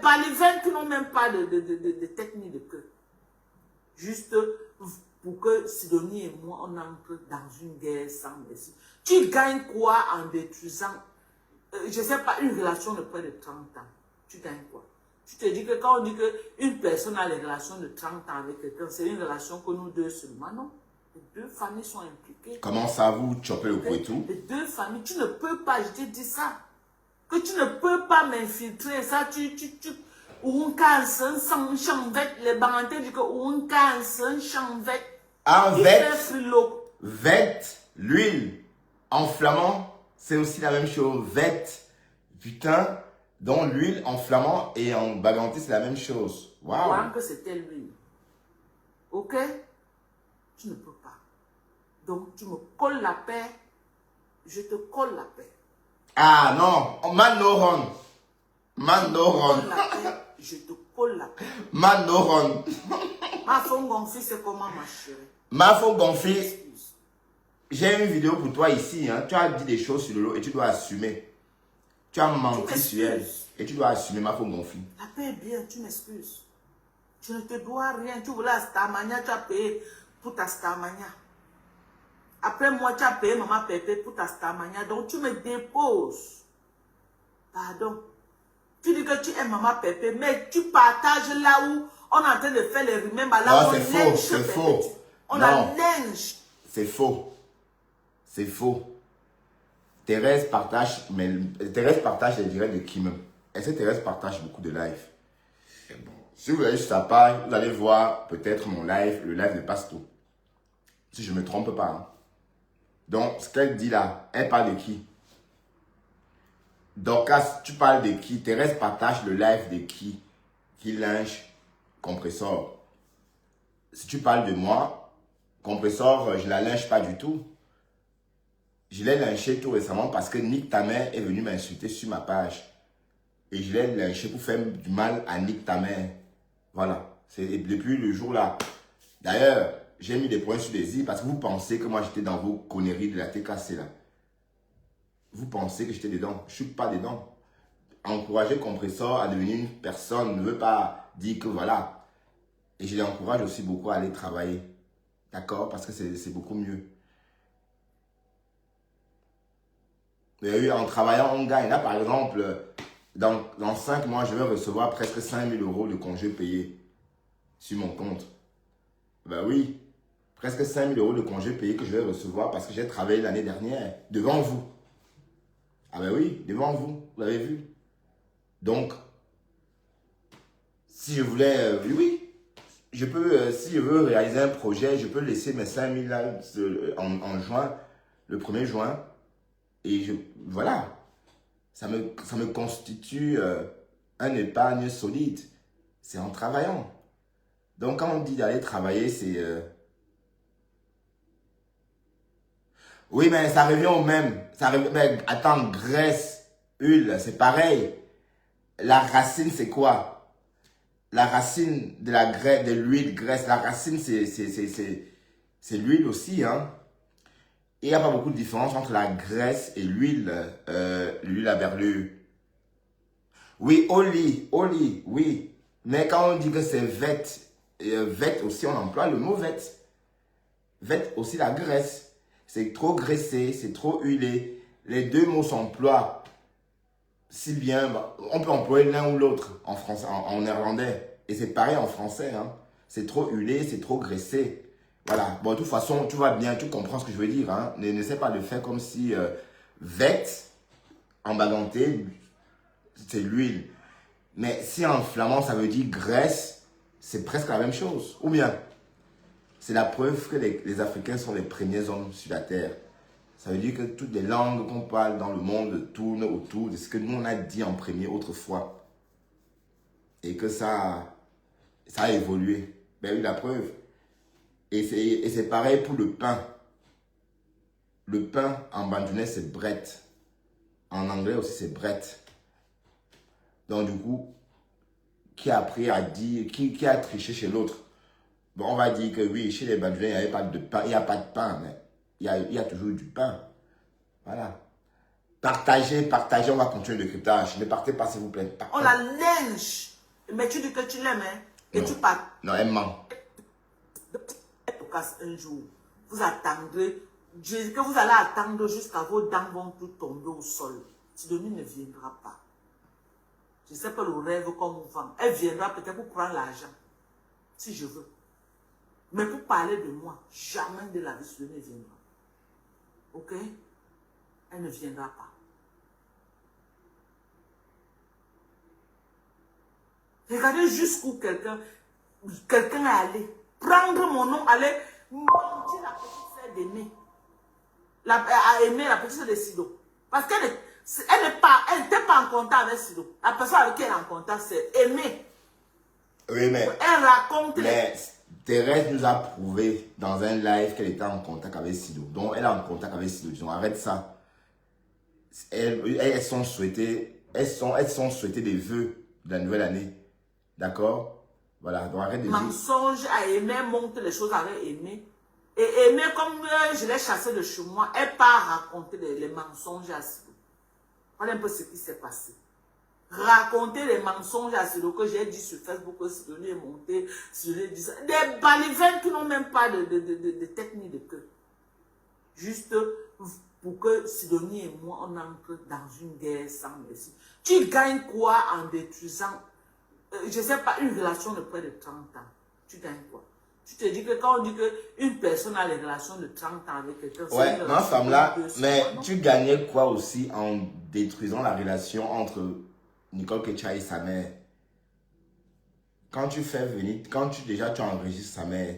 balivernes qui n'ont même pas de tête ni de queue. Juste pour que Sidonie et moi, on entre dans une guerre sans merci. Tu gagnes quoi en détruisant, je ne sais pas, une relation de près de 30 ans? Tu gagnes quoi? Tu te dis que quand on dit qu'une personne a les relations de 30 ans avec quelqu'un, c'est une relation que nous deux seulement, non? Les deux familles sont impliquées. Comment ça, vous chopez le coup et tout? Les deux familles, tu ne peux pas, je t'ai dit ça. Que tu ne peux pas m'infiltrer. Ça, on casse un chanvet. Les banantés disent que on casse un chanvet. En Il vet, fait frilo. vet, l'huile. En flamand, c'est aussi la même chose. Vet, putain, dont l'huile en flamand et en baganté, c'est la même chose. Waouh. Croyant que c'était l'huile. Ok? Tu ne peux pas. Donc, tu me colles la paix. Je te colle la paix. Ah non, man no run. Man no run. Je te colle la paix. Man no run. Ma femme gonflée, c'est comment, ma chérie? Ma femme gonflée. J'ai une vidéo pour toi ici. Hein. Tu as dit des choses sur le lot et tu dois assumer. Tu as menti sur elle. Et tu dois assumer, ma femme gonflée. La paix est bien, tu m'excuses. Je ne te dois rien. Tu voulais la Starmania, tu as payé pour ta Starmania. Après moi, tu as payé maman Pépé pour ta Starmania. Donc, tu me déposes. Pardon. Tu dis que tu aimes maman Pépé, mais tu partages là où on est en train de faire les remembers. Là Non, où c'est on faux, lynche c'est Pépé. faux. On Non. la lynche. C'est faux. C'est faux. Thérèse partage, mais Thérèse partage les directs de Kim. Est-ce que Thérèse partage beaucoup de live? Si vous allez sur sa page, vous allez voir peut-être mon live, le live de Pasto. Si je ne me trompe pas. Hein. Donc, ce qu'elle dit là, elle parle de qui? Dorcas, tu parles de qui? Thérèse partage le live de qui? Qui linge Compressor. Si tu parles de moi, Compressor, je ne la linge pas du tout. Je l'ai lynché tout récemment parce que Nick Tamer est venu m'insulter sur ma page. Et je l'ai lynché pour faire du mal à Nick Tamer. Voilà. C'est depuis le jour là. D'ailleurs, j'ai mis des points sur les i parce que vous pensez que moi j'étais dans vos conneries de la TKC là. Vous pensez que j'étais dedans. Je ne suis pas dedans. Encourager Compressor à devenir une personne ne veut pas dire que voilà. Et je l'encourage aussi beaucoup à aller travailler. D'accord? Parce que c'est beaucoup mieux. Mais oui, en travaillant, on gagne. Là, par exemple, dans 5 mois, je vais recevoir presque 5 000 € de congés payés sur mon compte. Ben oui, presque 5 000 € de congés payés que je vais recevoir parce que j'ai travaillé l'année dernière devant vous. Ah ben oui, devant vous, vous l'avez vu. Donc, si je voulais, oui, je peux, si je veux réaliser un projet, je peux laisser mes 5 000 là en juin, le 1er juin. Et voilà, ça me constitue un épargne solide. C'est en travaillant. Donc, quand on dit d'aller travailler, c'est... Oui, mais ça revient au même. Mais attends, graisse, huile, c'est pareil. La racine, c'est quoi? La racine de la graisse, de l'huile, graisse. La racine, c'est l'huile aussi, hein. Il n'y a pas beaucoup de différence entre la graisse et l'huile à berlure. Oui, oli, oui. Mais quand on dit que c'est vête, vête aussi, on emploie le mot vête. Vête aussi la graisse. C'est trop graissé, c'est trop huilé. Les deux mots s'emploient si bien. On peut employer l'un ou l'autre en français, en néerlandais. Et c'est pareil en français. Hein. C'est trop huilé, c'est trop graissé. Voilà, bon, de toute façon, tu vois bien, tu comprends ce que je veux dire. Hein? N'essaie pas de faire comme si vête, en baganté, c'est l'huile. Mais si en flamand, ça veut dire graisse, c'est presque la même chose. Ou bien, c'est la preuve que les Africains sont les premiers hommes sur la Terre. Ça veut dire que toutes les langues qu'on parle dans le monde tournent autour de ce que nous, on a dit en premier autrefois. Et que ça a évolué. Ben oui, la preuve. Et c'est pareil pour le pain. Le pain en bandunais, c'est bread. En anglais aussi, c'est bread. Donc du coup, qui a appris à dire, qui a triché chez l'autre? Bon, on va dire que oui, chez les bandunais, il n'y avait pas de pain. Il n'y a pas de pain, mais il y a toujours du pain. Voilà. Partagez, on va continuer le cryptage. Ne partez pas, s'il vous plaît. On la linge. Mais tu dis que tu l'aimes, hein? Et non. Tu pars. Non, elle ment. Un jour, vous attendrez, je dis que vous allez attendre jusqu'à vos dents vont tout tomber au sol. Sidonie ne viendra pas. Je ne sais pas le rêve qu'on vous vend. Elle viendra peut-être pour prendre l'argent, si je veux. Mais pour parler de moi, jamais de la vie, Sidonie ne viendra. Ok? Elle ne viendra pas. Regardez jusqu'où quelqu'un est allé. Prendre mon nom, aller mentir la petite sœur d'Aimé. À aimer la petite sœur de Sido. Parce qu'elle n'était pas en contact avec Sido. La personne avec qui elle est en contact, c'est Aimé. Oui, mais... Elle raconte... Mais Thérèse nous a prouvé dans un live qu'elle était en contact avec Sido. Donc, elle est en contact avec Sido. Disons, arrête ça. Elles sont souhaitées des vœux de la nouvelle année. D'accord? Voilà, donc arrête de dire. Mensonge à Aimé, monte les choses avec Aimé. Et Aimé, comme je l'ai chassé de chez moi, elle part raconter les mensonges à Sido. Voilà un peu ce qui s'est passé. Raconter les mensonges à Sido que j'ai dit sur Facebook, que Sido est monté, Sido dit ça. Des balivins qui n'ont même pas de tête ni de queue. Juste pour que Sidonie et moi, on entre dans une guerre sans merci. Tu gagnes quoi en détruisant, je ne sais pas, une relation de près de 30 ans? Tu gagnes quoi? Tu te dis que quand on dit qu'une personne a les relations de 30 ans avec quelqu'un, ouais, ma femme là, mais tu gagnais quoi aussi en détruisant la relation entre Nicole Ketcha et sa mère? quand tu fais venir, déjà tu enregistres sa mère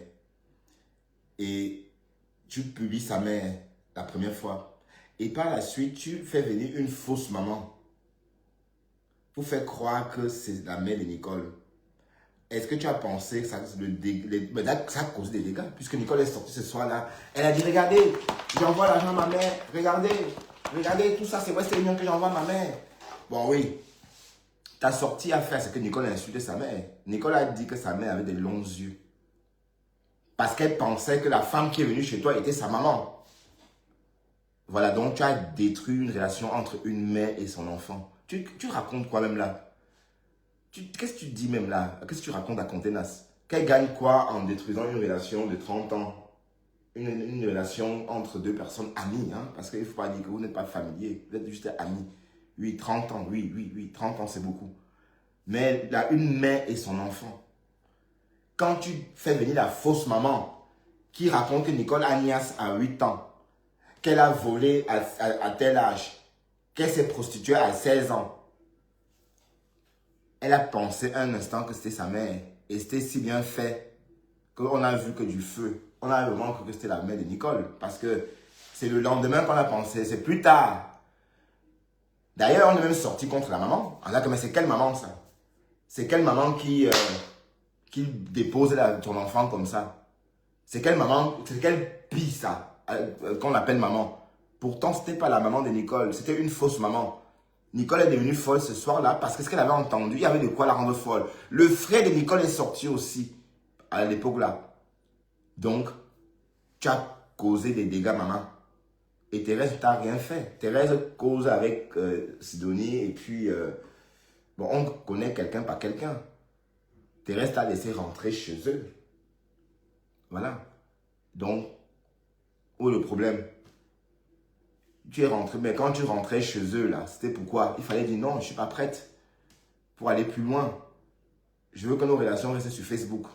et tu publies sa mère la première fois et par la suite tu fais venir une fausse maman pour faire croire que c'est la mère de Nicole. Est-ce que tu as pensé que ça a causé des dégâts puisque Nicole est sortie ce soir-là? Elle a dit regardez, j'envoie l'argent à ma mère, regardez tout ça, c'est Western Union que j'envoie à ma mère. Bon oui, ta sortie à faire, c'est que Nicole a insulté sa mère. Nicole a dit que sa mère avait des longs yeux. Parce qu'elle pensait que la femme qui est venue chez toi était sa maman. Voilà, donc tu as détruit une relation entre une mère et son enfant. Tu racontes quoi même là? Qu'est-ce que tu dis même là? Qu'est-ce que tu racontes à Contenas? Qu'elle gagne quoi en détruisant une relation de 30 ans? Une relation entre deux personnes amies, hein? Parce qu'il ne faut pas dire que vous n'êtes pas familier, vous êtes juste amis. Oui, 30 ans, oui, 30 ans c'est beaucoup. Mais là, une mère et son enfant. Quand tu fais venir la fausse maman qui raconte que Nicole Agnès a 8 ans, qu'elle a volé à tel âge, qu'elle s'est prostituée à 16 ans, elle a pensé un instant que c'était sa mère. Et c'était si bien fait qu'on a vu que du feu. On a vraiment cru que c'était la mère de Nicole. Parce que c'est le lendemain qu'on a pensé. C'est plus tard. D'ailleurs, on est même sorti contre la maman. On a dit, mais c'est quelle maman ça? C'est quelle maman qui dépose ton enfant comme ça? C'est quelle maman, c'est quelle pie ça qu'on appelle maman? Pourtant, ce n'était pas la maman de Nicole. C'était une fausse maman. Nicole est devenue folle ce soir-là parce que ce qu'elle avait entendu, il y avait de quoi la rendre folle. Le frère de Nicole est sorti aussi à l'époque-là. Donc, tu as causé des dégâts, maman. Et Thérèse t'a rien fait. Thérèse cause avec Sidonie et puis, bon, on connaît quelqu'un par quelqu'un. Thérèse t'a laissé rentrer chez eux. Voilà. Donc, où est le problème? Tu es rentré, mais quand tu rentrais chez eux, là, c'était pourquoi? Il fallait dire non, je ne suis pas prête pour aller plus loin. Je veux que nos relations restent sur Facebook.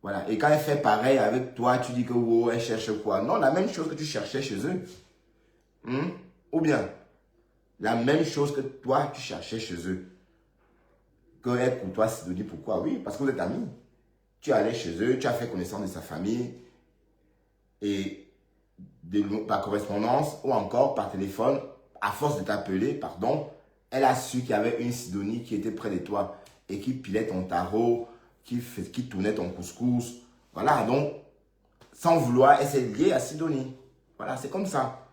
Voilà. Et quand elle fait pareil avec toi, tu dis que oh, elle cherche quoi? Non, la même chose que tu cherchais chez eux. Ou bien, la même chose que toi, tu cherchais chez eux. Que elle pour toi, c'est de dire pourquoi? Oui, parce que vous êtes amis. Tu allais chez eux, tu as fait connaissance de sa famille. Et par correspondance ou encore par téléphone, à force de t'appeler, pardon, elle a su qu'il y avait une Sidonie qui était près de toi et qui pilait ton tarot, qui tournait ton couscous. Voilà, donc, sans vouloir, elle s'est liée à Sidonie. Voilà, c'est comme ça.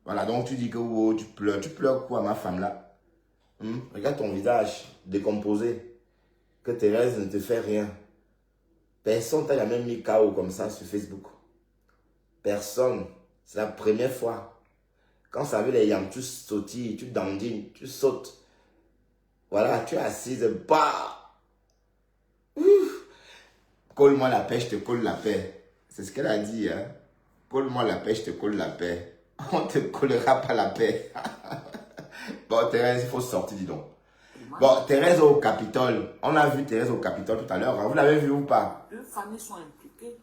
Voilà, donc tu dis que oh, tu pleures. Tu pleures quoi, ma femme là? Regarde ton visage décomposé. Que Thérèse ne te fait rien. Personne t'a jamais mis KO comme ça sur Facebook. Personne. C'est la première fois. Quand ça veut les yams, tu sautilles, tu dandines, tu sautes. Voilà, tu es assise. Bah! Colle-moi la paix, je te colle la paix. C'est ce qu'elle a dit. Hein? Colle-moi la paix, je te colle la paix. On ne te collera pas la paix. Bon, Thérèse, il faut sortir, dis donc. Bon, Thérèse au Capitole. On a vu Thérèse au Capitole tout à l'heure. Hein? Vous l'avez vu ou pas? Deux familles sont impliquées.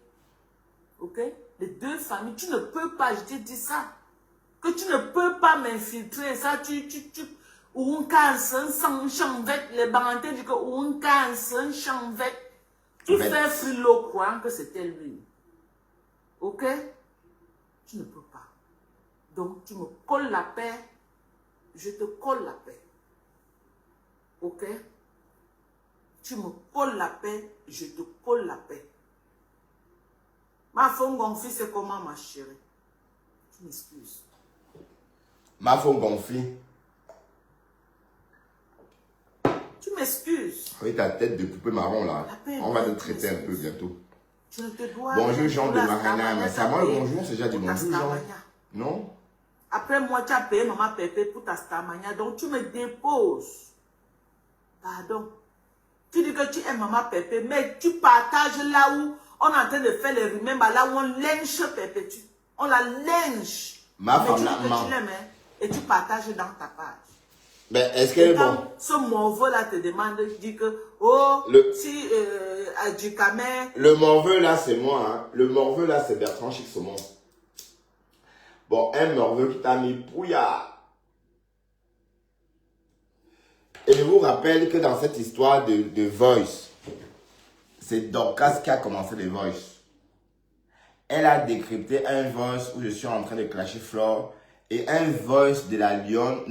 Ok? Les deux familles, tu ne peux pas, je te dis ça. Que tu ne peux pas m'infiltrer. Ça, on casse un chanvet. Les banquiers disent que on casse un chanvet. Tu fais frilo croyant que c'était lui. Ok? Tu ne peux pas. Donc, tu me colles la paix. Je te colle la paix. Ok? Tu me colles la paix. Je te colle la paix. Ma femme gonflée, c'est comment, ma chérie? Tu m'excuses. Ma femme gonflée. Tu m'excuses. Avec ta tête de poupée marron là. On va te traiter un peu bientôt. Tu ne te dois. Bonjour Jean de Marina. Mais c'est à moi le bonjour, c'est déjà dit bonjour Jean. Non? Après moi, tu as payé maman Pépé pour ta stamania. Donc tu me déposes. Pardon. Tu dis que tu aimes maman Pépé, mais tu partages là où on est en train de faire les rumeurs, là où on lynche Pépé. On la lynche. Ma mais femme tu là, dis que tu l'aimes, hein, et tu partages dans ta page. Mais est-ce qu'elle est quand bon? Ce morveux là te demande, dit que, oh, si du camé. Le morveux là, c'est moi. Hein. Le morveux là, c'est Bertrand Chic Saumon. Bon, un morveux qui t'a mis pouillard. Et je vous rappelle que dans cette histoire de Voice, c'est Dorcas qui a commencé les voice. Elle a décrypté un voice où je suis en train de clasher Flore et un voice de la lionne.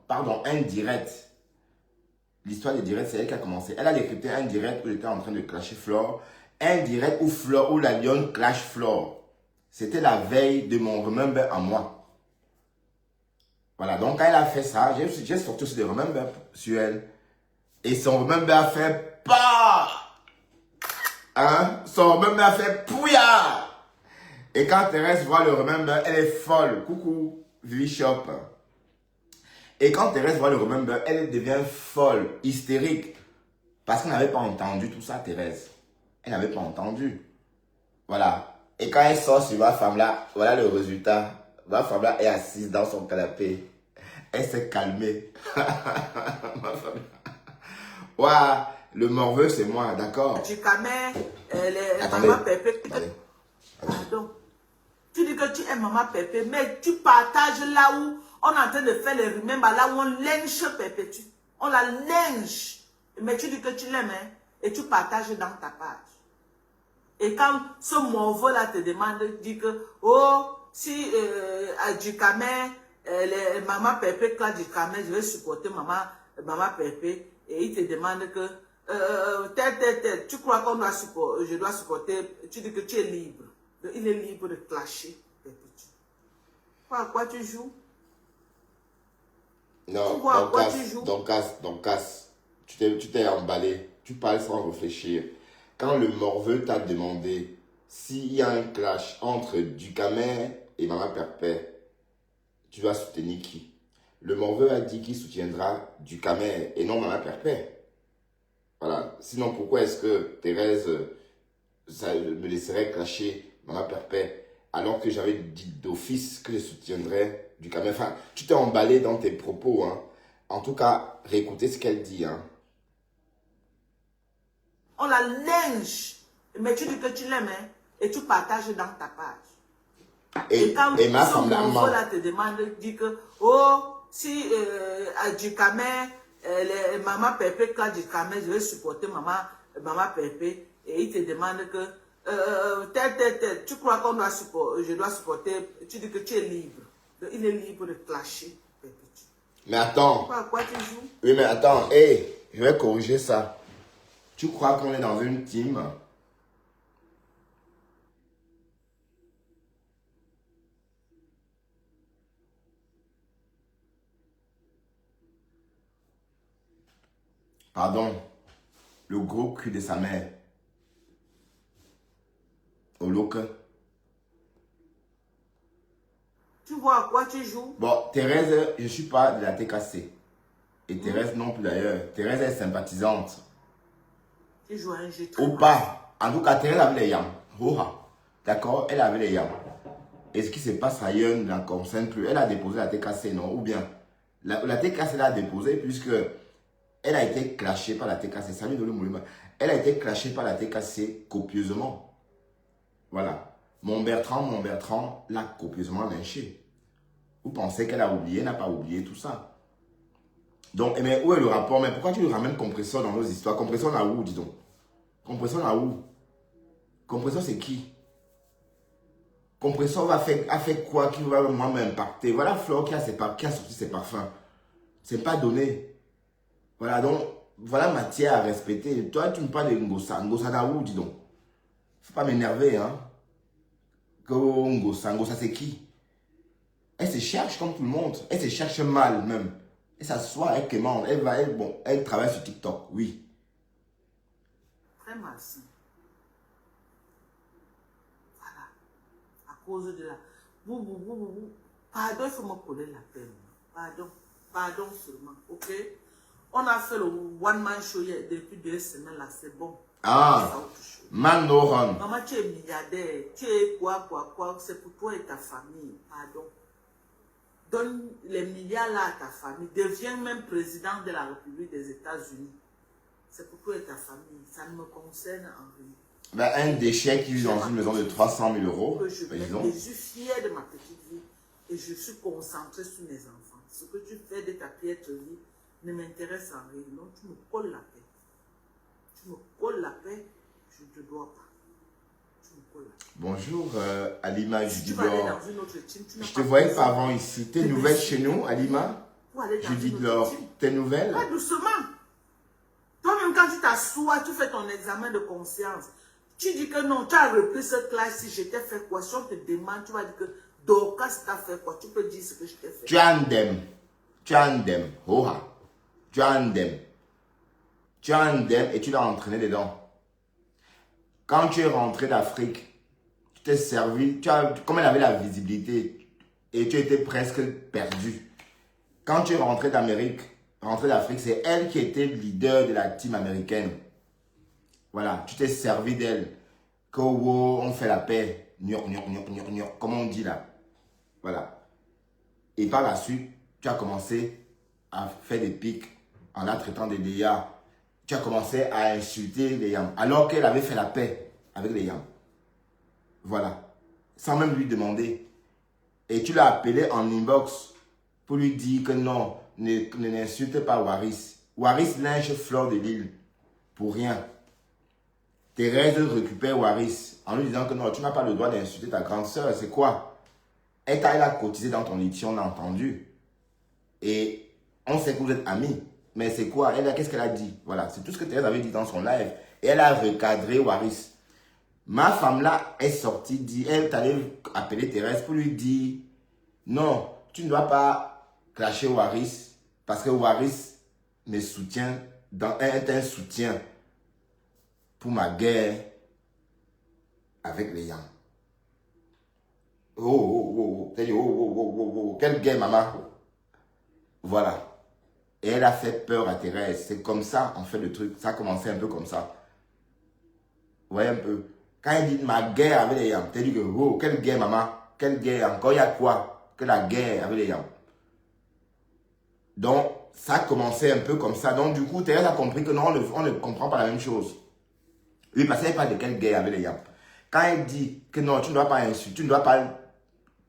Pardon, un direct. L'histoire des directs, c'est elle qui a commencé. Elle a décrypté un direct où j'étais en train de clasher Flore. Un direct où la lionne clash Flore. C'était la veille de mon Remember à moi. Voilà, donc quand elle a fait ça, j'ai sorti aussi des Remember sur elle. Et son Remember a fait pas. Hein? Son Remember a fait pouya. Et quand Thérèse voit le Remember, elle est folle. Coucou, Vivi Shop. Et quand Thérèse voit le Remember, elle devient folle, hystérique. Parce qu'elle n'avait pas entendu tout ça, Thérèse. Elle n'avait pas entendu. Voilà. Et quand elle sort sur ma femme là, voilà le résultat. Ma femme là est assise dans son canapé. Elle s'est calmée. Ma femme là. Ouah, le morveux c'est moi, d'accord? Du camé, les Attendez. maman Pépé. Attendez. Pardon. Tu dis que tu aimes maman Pépé, mais tu partages là où on est en train de faire les remember, là où on lynche Pépé. On la lynche. Mais tu dis que tu l'aimes, hein, et tu partages dans ta page. Et quand ce morveux là te demande, dit que, oh, si du camé, les maman Pépé, quand du camé, je vais supporter maman Pépé, et il te demande que, tu crois qu'on doit supporter, je dois supporter, tu dis que tu es libre. Il est libre de clasher les petits. À quoi tu joues? Non, Dorcas, tu t'es emballé. Tu parles sans réfléchir. Quand le morveux t'a demandé s'il y a un clash entre Ducamer et Maman Perpé, tu vas soutenir qui? Le morveux a dit qu'il soutiendra Ducamer et non Maman Perpé. Voilà. Sinon, pourquoi est-ce que Thérèse me laisserait clasher Maman Perpé alors que j'avais dit d'office que je soutiendrais Ducamer? Enfin, tu t'es emballé dans tes propos. Hein. En tout cas, réécoutez ce qu'elle dit. Hein. On la lynche. Mais tu dis que tu l'aimes, hein, et tu partages dans ta page. Et quand ma ce femme morceau là te demande, dit que, oh, si du camé, les maman Pépé, quand du camé, je vais supporter maman Pépé, et il te demande que, tu crois qu'on doit supporter, je dois supporter, tu dis que tu es libre. Donc, il est libre de clasher les petits. Mais attends. À quoi tu joues? Oui, mais attends. Hey, je vais corriger ça. Tu crois qu'on est dans une team? Pardon. Le gros cul de sa mère. Au look. Tu vois à quoi tu joues? Bon, Thérèse, je ne suis pas de la TKC. Et Thérèse non plus d'ailleurs. Thérèse est sympathisante. Tu joues à un jeu très Ou pas. En tout cas, Thérèse avait les yams. D'accord? Elle avait les yams. Et ce qui se passe ailleurs ne la concerne plus. Elle a déposé la TKC, non? Ou bien, la TKC l'a déposée puisque elle a été clashée par la TKC. Salut Dolo Moulima. Elle a été clashée par la TKC copieusement. Voilà. Mon Bertrand l'a copieusement lynché. Vous pensez qu'elle a oublié, elle n'a pas oublié tout ça. Donc, mais où est le rapport? Mais pourquoi tu lui ramènes Compresseur dans nos histoires? Compresseur là où, dis donc? Compresseur là où? Compresseur c'est qui? Compresseur a fait quoi qui va moi m'impacter? Voilà Flore qui a sorti ses parfums. C'est pas donné. Voilà, donc, voilà matière à respecter. Toi, tu me parles de Ngosa. Ngosa là où, dis donc? Faut pas m'énerver, hein? Ngosa c'est qui? Elle se cherche comme tout le monde. Elle se cherche mal même. Elle s'assoit, elle commande. Elle travaille sur TikTok, oui. très malsain. Voilà. À cause de la... Pardon, il faut me coller la peine. Pardon seulement, ok? On a fait le one-man show depuis 2 semaines là, c'est bon. Ah, man no run. Maman, tu es milliardaire, tu es quoi, c'est pour toi et ta famille, pardon. Donne les milliards là à ta famille, deviens même président de la République des États-Unis. C'est pour toi et ta famille, ça ne me concerne en rien. Ben, un déchet qui vit dans une maison de 300 000 euros, Je suis fière de ma petite vie et je suis concentrée sur mes enfants. Ce que tu fais de ta piètre vie ne m'intéresse en rien. Donc tu me colles la paix. Tu me colles la paix Je ne te dois pas. Tu me colles. Bonjour, Alima Si tu vas aller Judith-Laure. dans une autre team, tu n'as Je pas te voyais besoin pas avant ici. Tes de nouvelles m'expliquer. chez nous, Alima pour aller dans une Judith-Laure, autre team. tes nouvelles? Pas doucement. Toi-même, quand tu t'assois, tu fais ton examen de conscience. Tu dis que non, tu as repris cette classe, si je t'ai fait quoi? Si on te demande, tu vas dire que Dorcas t'a fait quoi? Tu peux dire ce que je t'ai fait. Tu as un dem. Tu as un dem. Oha. Tu as un dem. Tu as un dem et tu l'as entraîné dedans. Quand tu es rentré d'Afrique, tu t'es servi, comme elle avait la visibilité et tu étais presque perdu. Quand tu es rentré d'Afrique, c'est elle qui était leader de la team américaine. Voilà, tu t'es servi d'elle. Que wow, on fait la paix. Comme on dit là. Voilà. Et par la suite, tu as commencé à faire des pics en la traitant de Léa. Tu as commencé à insulter les Yams. Alors qu'elle avait fait la paix avec les Yams. Voilà. Sans même lui demander. Et tu l'as appelé en inbox pour lui dire que non, n'insulte pas Waris. Waris linge Fleur de Lille. Pour rien. Thérèse récupère Waris en lui disant que non, tu n'as pas le droit d'insulter ta grande sœur. C'est quoi? Elle a cotisé dans ton litige, on l'a entendu. Et on sait que vous êtes amis. Mais c'est quoi? Qu'est-ce qu'elle a dit? Voilà, c'est tout ce que Thérèse avait dit dans son live. Et elle a recadré Waris. Ma femme là est sortie, elle t'allait appeler Thérèse pour lui dire non, tu ne dois pas clasher Waris parce que Waris me soutient, est un soutien pour ma guerre avec les Yams. Quelle guerre, maman? Voilà. Et elle a fait peur à Thérèse. C'est comme ça, en fait, le truc. Ça a commencé un peu comme ça. Vous voyez un peu. Quand elle dit ma guerre avec les Yams, tu dit que, oh, quelle guerre, maman? Quelle guerre? Encore, il y a quoi? Que la guerre avec les Yams. Donc, ça a commencé un peu comme ça. Donc, du coup, Thérèse a compris que non, on ne comprend pas la même chose. Oui, parce qu'elle parle de quelle guerre avec les Yams. Quand elle dit que non, tu ne dois pas insulter, tu ne dois pas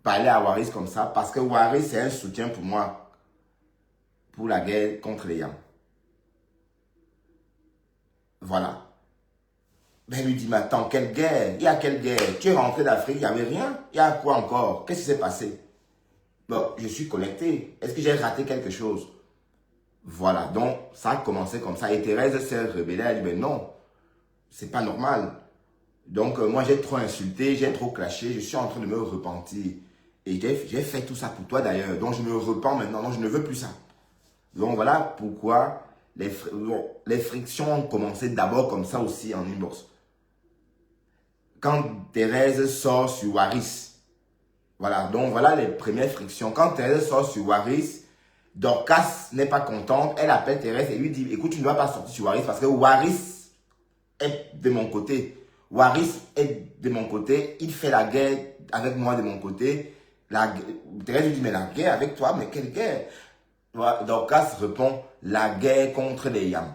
parler à Waris comme ça, parce que Waris, c'est un soutien pour moi, pour la guerre contre les Yams. Voilà. Ben, elle lui dit, mais attends, quelle guerre? Il y a quelle guerre? Tu es rentré d'Afrique, il n'y avait rien? Il y a quoi encore? Qu'est-ce qui s'est passé? Bon, je suis connecté. Est-ce que j'ai raté quelque chose? Voilà, donc ça a commencé comme ça. Et Thérèse s'est rebellée, elle dit, mais non, c'est pas normal. Donc, moi, j'ai trop insulté, j'ai trop clashé, je suis en train de me repentir. Et j'ai fait tout ça pour toi d'ailleurs. Donc, je me repens maintenant, donc je ne veux plus ça. Donc, voilà pourquoi les frictions ont commencé d'abord comme ça aussi en inbox. Quand Thérèse sort sur Waris, voilà, donc voilà les premières frictions. Quand Thérèse sort sur Waris, Dorcas n'est pas contente, elle appelle Thérèse et lui dit, écoute, tu ne dois pas sortir sur Waris parce que Waris est de mon côté. Waris est de mon côté, il fait la guerre avec moi de mon côté. Thérèse lui dit, mais la guerre avec toi, mais quelle guerre? Dorcas répond, la guerre contre les Yams.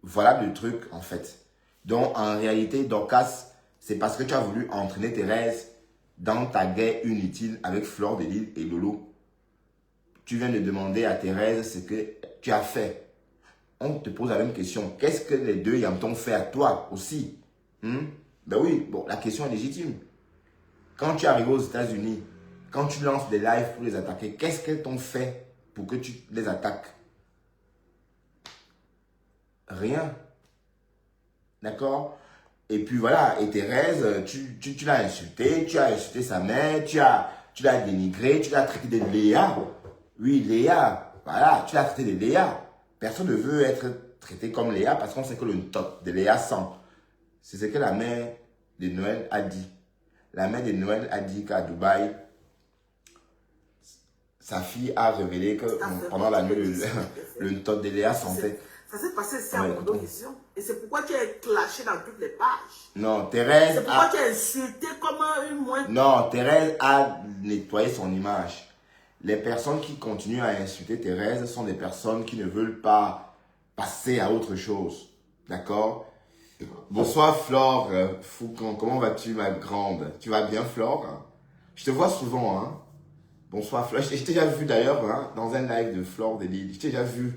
Voilà le truc en fait. Donc en réalité, Dorcas, c'est parce que tu as voulu entraîner Thérèse dans ta guerre inutile avec Fleur de Lille et Lolo. Tu viens de demander à Thérèse ce que tu as fait. On te pose la même question. Qu'est-ce que les deux Yams t'ont fait à toi aussi? Ben oui, bon, la question est légitime. Quand tu arrives aux États-Unis, quand tu lances des lives pour les attaquer, qu'est-ce qu'elles t'ont fait pour que tu les attaques? Rien. D'accord? Et puis voilà, et Thérèse, tu l'as insulté, tu as insulté sa mère, tu l'as dénigré, tu l'as traité de Léa. Oui, Léa, voilà, tu l'as traité de Léa. Personne ne veut être traité comme Léa parce qu'on sait que le top de Léa sent. C'est ce que la mère de Noël a dit. La mère de Noël a dit qu'à Dubaï, sa fille a révélé que pendant la nuit, le top de Léa sentait. Ça s'est passé ici à mon audition. Et c'est pourquoi tu es clashé dans toutes les pages. Non, Thérèse. C'est pourquoi tu es insulté comme une moine. Non, Thérèse a nettoyé son image. Les personnes qui continuent à insulter Thérèse sont des personnes qui ne veulent pas passer à autre chose. D'accord? Bonsoir Flore Foucan, comment vas-tu ma grande? Tu vas bien Flore? Je te vois souvent. Hein? Bonsoir Flore. Je t'ai déjà vu d'ailleurs hein, dans un live de Fleur de Lille. Je t'ai déjà vu.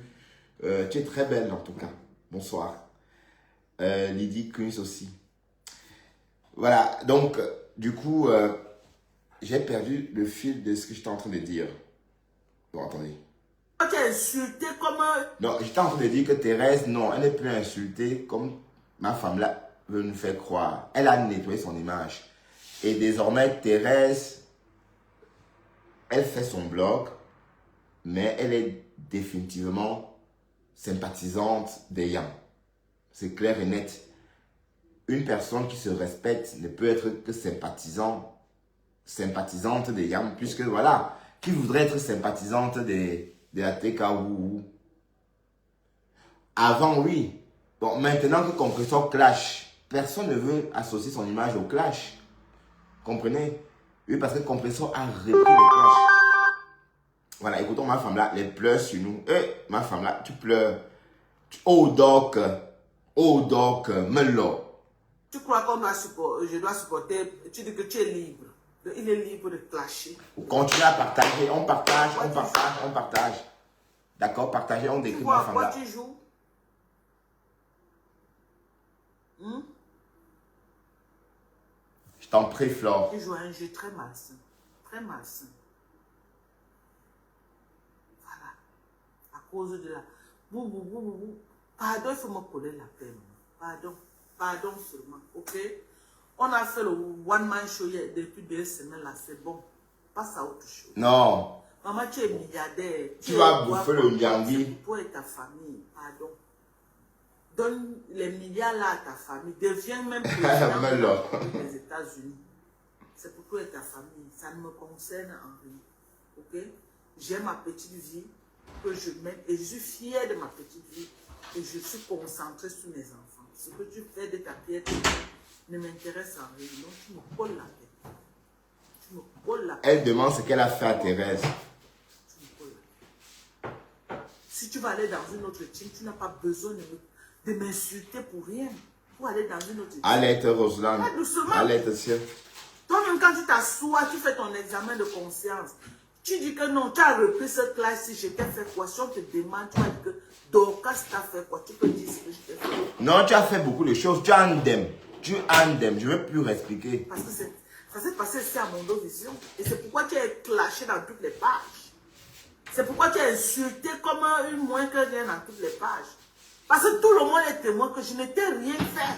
Tu es très belle en tout cas. Bonsoir. Lydie Kunz aussi. Voilà, donc, du coup, j'ai perdu le fil de ce que j'étais en train de dire. Bon, attendez. Tu es insulté comme un... Non, j'étais en train de dire que Thérèse, non, elle n'est plus insultée comme ma femme là veut nous faire croire. Elle a nettoyé son image. Et désormais, Thérèse, elle fait son blog, mais elle est définitivement sympathisante des Yams. C'est clair et net. Une personne qui se respecte ne peut être que sympathisante des Yams, puisque voilà, qui voudrait être sympathisante de la TKW? Avant, oui. Bon, maintenant que Compressor clash, personne ne veut associer son image au clash. Comprenez? Oui, parce que Compressor a repris le clash. Voilà, écoutons ma femme là, elle pleure sur nous. Ma femme là, tu pleures. Oh doc, Melo. Tu crois qu'on doit supporter, je dois supporter, tu dis que tu es libre. Il est libre de clasher. Continuez à partager, on partage. D'accord, partagez, on décrit ma femme là. Pourquoi tu joues? Je t'en prie, Flore. Tu joues à un jeu très malsain. Très malsain. Voilà. À cause de la... Pardon, il faut me coller la peine. Pardon seulement. Ok? On a fait le one-man show depuis 2 semaines là. C'est bon. Passe à autre chose. Non. Maman, tu es milliardaire. Tu vas bouffer le Nyangui. Toi et ta famille. Pardon. Donne les milliards là à ta famille. Deviens même président des États-Unis. C'est pour toi et ta famille. Ça ne me concerne en rien. Ok? J'ai ma petite vie que je mène et je suis fière de ma petite vie. Et je suis concentrée sur mes enfants. Ce que tu fais de ta pièce ne m'intéresse en rien. Donc tu me colles la tête. Tu me colles la tête. Elle demande ce qu'elle a fait à Thérèse. Tu me colles la tête. Si tu vas aller dans une autre team, tu n'as pas besoin de m'insulter pour rien. Pour aller dans une autre team. Allez, Roselyne. Ah, doucement. Allez, ciel. Toi-même, quand tu t'assois, tu fais ton examen de conscience. Tu dis que non, tu as repris cette classe, si je t'ai fait quoi? Si on te demande, tu vas dire que Dorcas t'a fait quoi? Tu peux dire ce que je t'ai fait. Non, tu as fait beaucoup de choses. Tu andem. Je ne veux plus expliquer. Parce que ça s'est passé ici à Mondovision. Et c'est pourquoi tu es clashé dans toutes les pages. C'est pourquoi tu es insulté comme une moins que rien dans toutes les pages. Parce que tout le monde est témoin que je n'étais rien fait.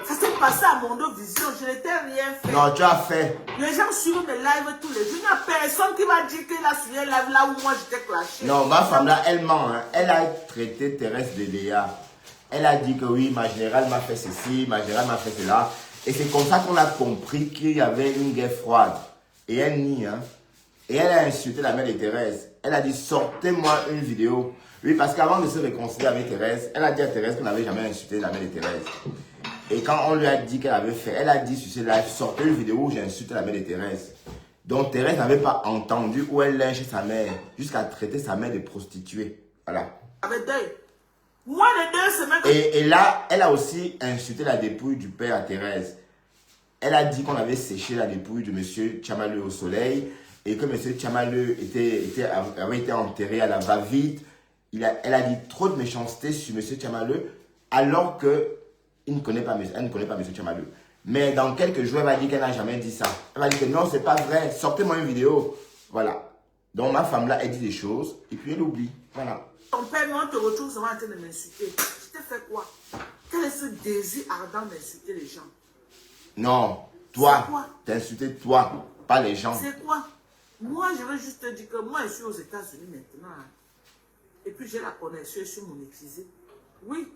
Ça s'est passé à Mondovision, je n'étais rien fait. Non, tu as fait. Les gens suivent mes lives tous les jours. Il n'y a personne qui va dire qu'il a suivi un live là où moi j'étais clashé. Non, ma femme là, elle ment. Hein. Elle a traité Thérèse de Léa. Elle a dit que oui, ma générale m'a fait ceci, ma générale m'a fait cela. Et c'est comme ça qu'on a compris qu'il y avait une guerre froide. Et elle nie. Hein. Et elle a insulté la mère de Thérèse. Elle a dit, sortez-moi une vidéo. Oui, parce qu'avant de se réconcilier avec Thérèse, elle a dit à Thérèse qu'on n'avait jamais insulté la mère de Thérèse. Et quand on lui a dit qu'elle avait fait, elle a dit sur ce live, sortez une vidéo où j'ai insulté la mère de Thérèse. Donc Thérèse n'avait pas entendu où elle lynche sa mère, jusqu'à traiter sa mère de prostituée. Voilà. Avec deuil. Moi, les 2 semaines... Et là, elle a aussi insulté la dépouille du père à Thérèse. Elle a dit qu'on avait séché la dépouille de M. Tchamaleu au soleil et que M. Tchamaleu avait été enterré à la va-vite. Elle a dit trop de méchanceté sur M. Tchamaleu alors que elle ne connaît pas M. Tchamaleu. Mais dans quelques jours, elle va dire qu'elle n'a jamais dit ça. Elle va dire que non, c'est pas vrai. Sortez-moi une vidéo. Voilà. Donc ma femme là, elle dit des choses et puis elle oublie. Voilà. Ton père, on te retrouve seulement en train de m'insulter. Je t'ai fait quoi? Quel est ce désir ardent d'insulter les gens? Non, toi, t'as insulté toi, pas les gens. C'est quoi? Moi, je veux juste te dire que moi, je suis aux États-Unis maintenant. Hein. Et puis, j'ai la connexion, je suis monétisé. Oui.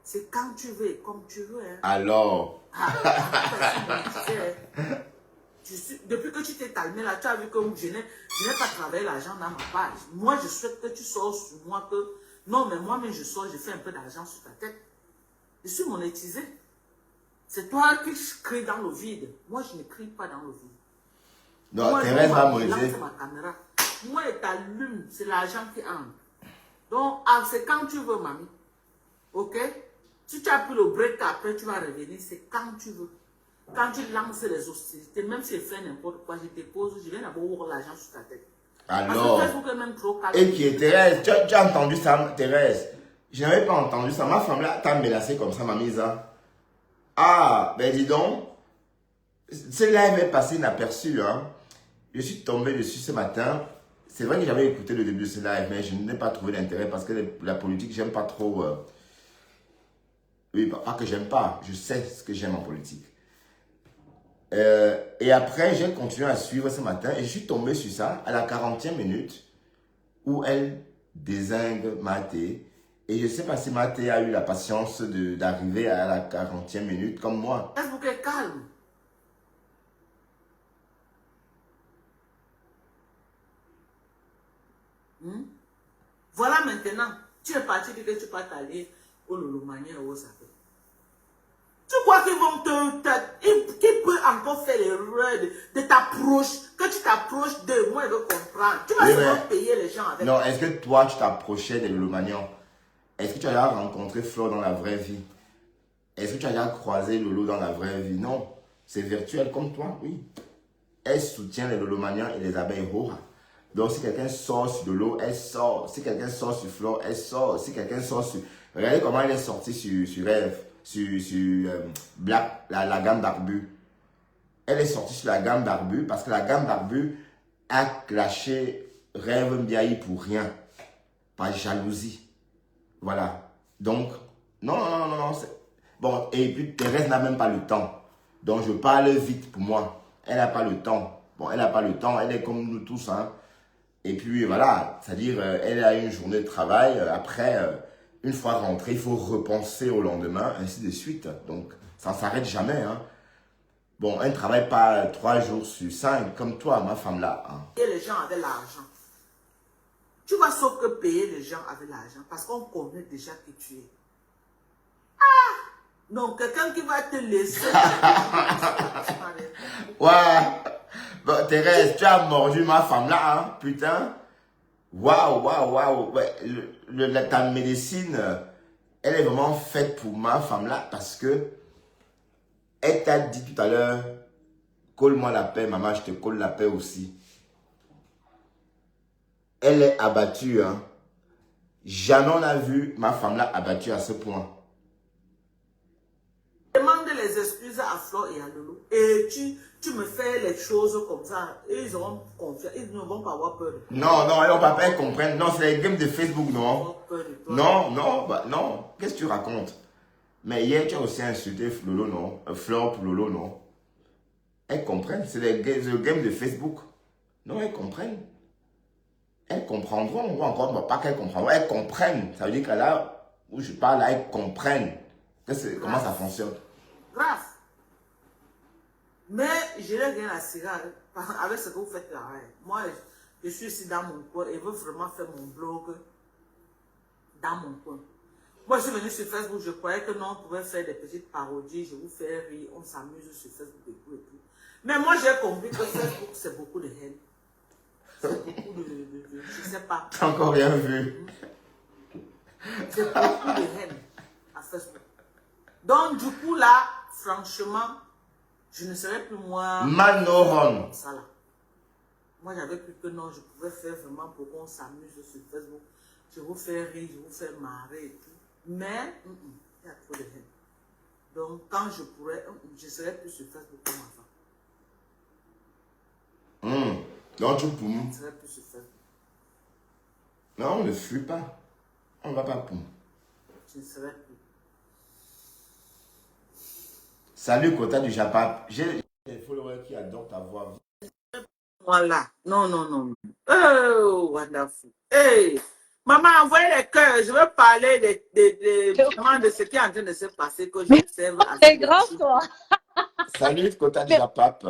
C'est quand tu veux et comme tu veux. Hein. Alors. Depuis que tu t'es calmé là, tu as vu que je n'ai pas travaillé l'argent dans ma page. Moi, je souhaite que tu sors sur moi que... Non, mais moi-même, je sors, je fais un peu d'argent sur ta tête. Je suis monétisé. C'est toi qui cries dans le vide. Moi, je ne crie pas dans le vide. Non, moi, Thérèse va monétiser. ma caméra. Moi, et ta lune, c'est l'argent qui entre. Donc, c'est quand tu veux, mamie. Ok? Si tu as pris le break, après tu vas revenir, c'est quand tu veux. Quand tu lances les hostilités, même si je fais n'importe quoi, je te pose, je viens d'abord ouvrir l'argent sur ta tête. Alors, parce que Facebook est même trop calme. et qui est Thérèse? Tu as entendu ça, Thérèse? Je n'avais pas entendu ça. Ma femme là, t'a menacé comme ça, m'a mise à. Ah, ben dis donc. C'est là, elle m'est passée inaperçue. Hein. Je suis tombé dessus ce matin. C'est vrai que j'avais écouté le début de ce live, mais je n'ai pas trouvé d'intérêt parce que la politique, j'aime pas trop. Oui, pas que j'aime pas. Je sais ce que j'aime en politique. Et après, j'ai continué à suivre ce matin et je suis tombé sur ça à la 40e minute où elle dézingue Maté. Et je ne sais pas si Maté a eu la patience d'arriver à la 40e minute comme moi. Facebook est calme. Voilà maintenant, tu es parti dire que tu vas t'aller au Lolomania ou au Sapé. Tu crois qu'ils vont qu'ils peuvent encore faire l'erreur de t'approcher, que tu t'approches d'eux, moi je veux comprendre. Tu vas Oui, seulement payer les gens avec. Non, est-ce que toi, tu t'approchais des Lolomanians? Est-ce que tu as déjà rencontré Flo dans la vraie vie? Est-ce que tu as déjà croisé Lolo dans la vraie vie? Non. C'est virtuel comme toi, oui. Elle soutient les Lolomanians et les abeilles Hora. Donc, si quelqu'un sort sur Lolo, elle sort. Si quelqu'un sort sur Flo, elle sort. Si quelqu'un sort sur... Regardez comment elle est sortie sur Rêve, sur Black, la gamme Barbu. Elle est sortie sur la gamme Barbu parce que la gamme Barbu a clashé Rêve Mbiaï pour rien. Par jalousie. Voilà. Donc, non. Bon, et puis Thérèse n'a même pas le temps. Donc, je parle vite pour moi. Elle n'a pas le temps. Bon, elle n'a pas le temps. Elle est comme nous tous, hein. Et puis, voilà. C'est-à-dire, elle a une journée de travail. Après, une fois rentrée, il faut repenser au lendemain, ainsi de suite. Donc, ça ne s'arrête jamais, hein. Bon, elle ne travaille pas 3 jours sur 5, comme toi, ma femme là. Hein. Et les gens avec l'argent. Tu vas sauf que payer les gens avec l'argent parce qu'on connaît déjà qui tu es. Ah! Donc, quelqu'un qui va te laisser. Ouais. Bon, Thérèse, tu as mordu ma femme là, hein, putain. Waouh. Ouais, ta médecine, elle est vraiment faite pour ma femme là parce que elle t'a dit tout à l'heure, colle-moi la paix, maman, je te colle la paix aussi. Elle est abattue, hein. Jamais on a vu ma femme là abattue à ce point. Demande les excuses à Flo et à Lolo. Et tu me fais les choses comme ça. Et ils auront confiance. Ils ne vont pas avoir peur de toi. Non, elles vont pas comprendre. Non, c'est les games de Facebook, non. Ils vont avoir peur de toi. Non. Qu'est-ce que tu racontes? Mais hier, tu as aussi insulté Lolo, non? Fleur pour Lolo, non? Elles comprennent. C'est le game de Facebook. Non, elles comprennent. Elles comprendront. Ou encore, pas qu'elles comprendront. Elles comprennent. Ça veut dire que là où je parle, là, elles comprennent. Comment ça fonctionne. Grave. Mais je n'ai rien à cirer avec ce que vous faites là. Moi, je suis ici dans mon coin et veux vraiment faire mon blog dans mon coin. Moi, je suis venue sur Facebook, je croyais que non, on pouvait faire des petites parodies, je vous fais rire, on s'amuse sur Facebook et tout et tout. Mais moi, j'ai compris que Facebook, c'est beaucoup de haine. C'est beaucoup je sais pas. T'as encore rien vu. C'est beaucoup de haine à Facebook. Donc, du coup, là, franchement, je ne serais plus moi. Manoron. Ça là. Moi, j'avais plus que non, je pouvais faire vraiment pour qu'on s'amuse sur Facebook. Je vous fais rire, je vous fais marrer et tout. Mais, il y a trop de haine. Donc, quand je pourrais, je serais plus sur Facebook comme avant. Donc, Je ne serais plus sur Facebook. Non, on ne fuit pas. On ne va pas poum. Je ne serais plus. Salut, Kota du Japap. J'ai des followers qui adorent ta voix. Voilà. Non. Oh, wonderful. Hey! Maman, envoyez les cœurs. Je veux parler de ce qui est en train de se passer, que j'observe. C'est grave, toi. Salut, Kota du Japap.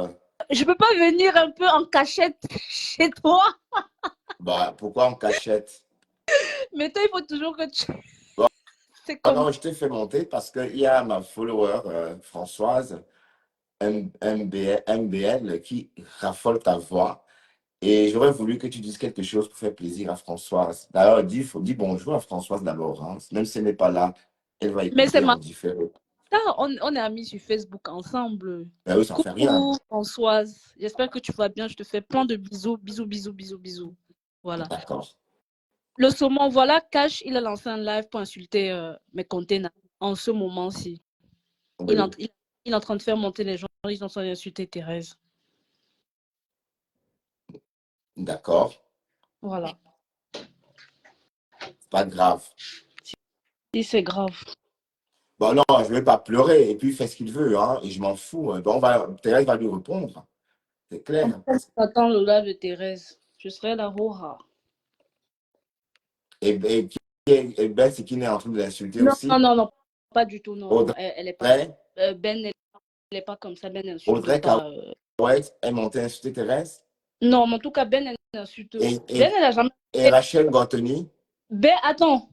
Je peux pas venir un peu en cachette chez toi. Bah, pourquoi en cachette? Mais toi, il faut toujours que tu... Bon. C'est Ah comme... non, je t'ai fait monter parce qu'il y a ma follower, Françoise, MBL, qui raffole ta voix. Et j'aurais voulu que tu dises quelque chose pour faire plaisir à Françoise. D'ailleurs, dis bonjour à Françoise d'abord. Hein. Même si elle n'est pas là, elle va Mais c'est écouter en différé. On est amis sur Facebook ensemble. Ben oui, ça ne fait rien. Coucou Françoise, j'espère que tu vas bien. Je te fais plein de bisous. Bisous. Voilà. D'accord. Le saumon, voilà, Cash, il a lancé un live pour insulter mes containers en ce moment-ci. Oui. Il est en train de faire monter les gens, ils sont en train d'insulter Thérèse. D'accord. Voilà. Pas grave. Si c'est grave. Bon, non, je ne vais pas pleurer. Et puis, il fait ce qu'il veut. Hein, et je m'en fous. Bon, Thérèse va lui répondre. C'est clair. J'attends le live de Thérèse. Je serai là, rare. Et Ben, c'est qui est en train de l'insulter Non, aussi. non, pas du tout. Non, Audrey, elle est pas. Ben, elle n'est pas comme ça. Ben n'insulte Audrey pas. Ouais, elle montait insulter Thérèse. Non, mais en tout cas, Ben, elle n'insulte. Et Ben, elle n'a jamais. Rachel Gantoni. Ben, attends.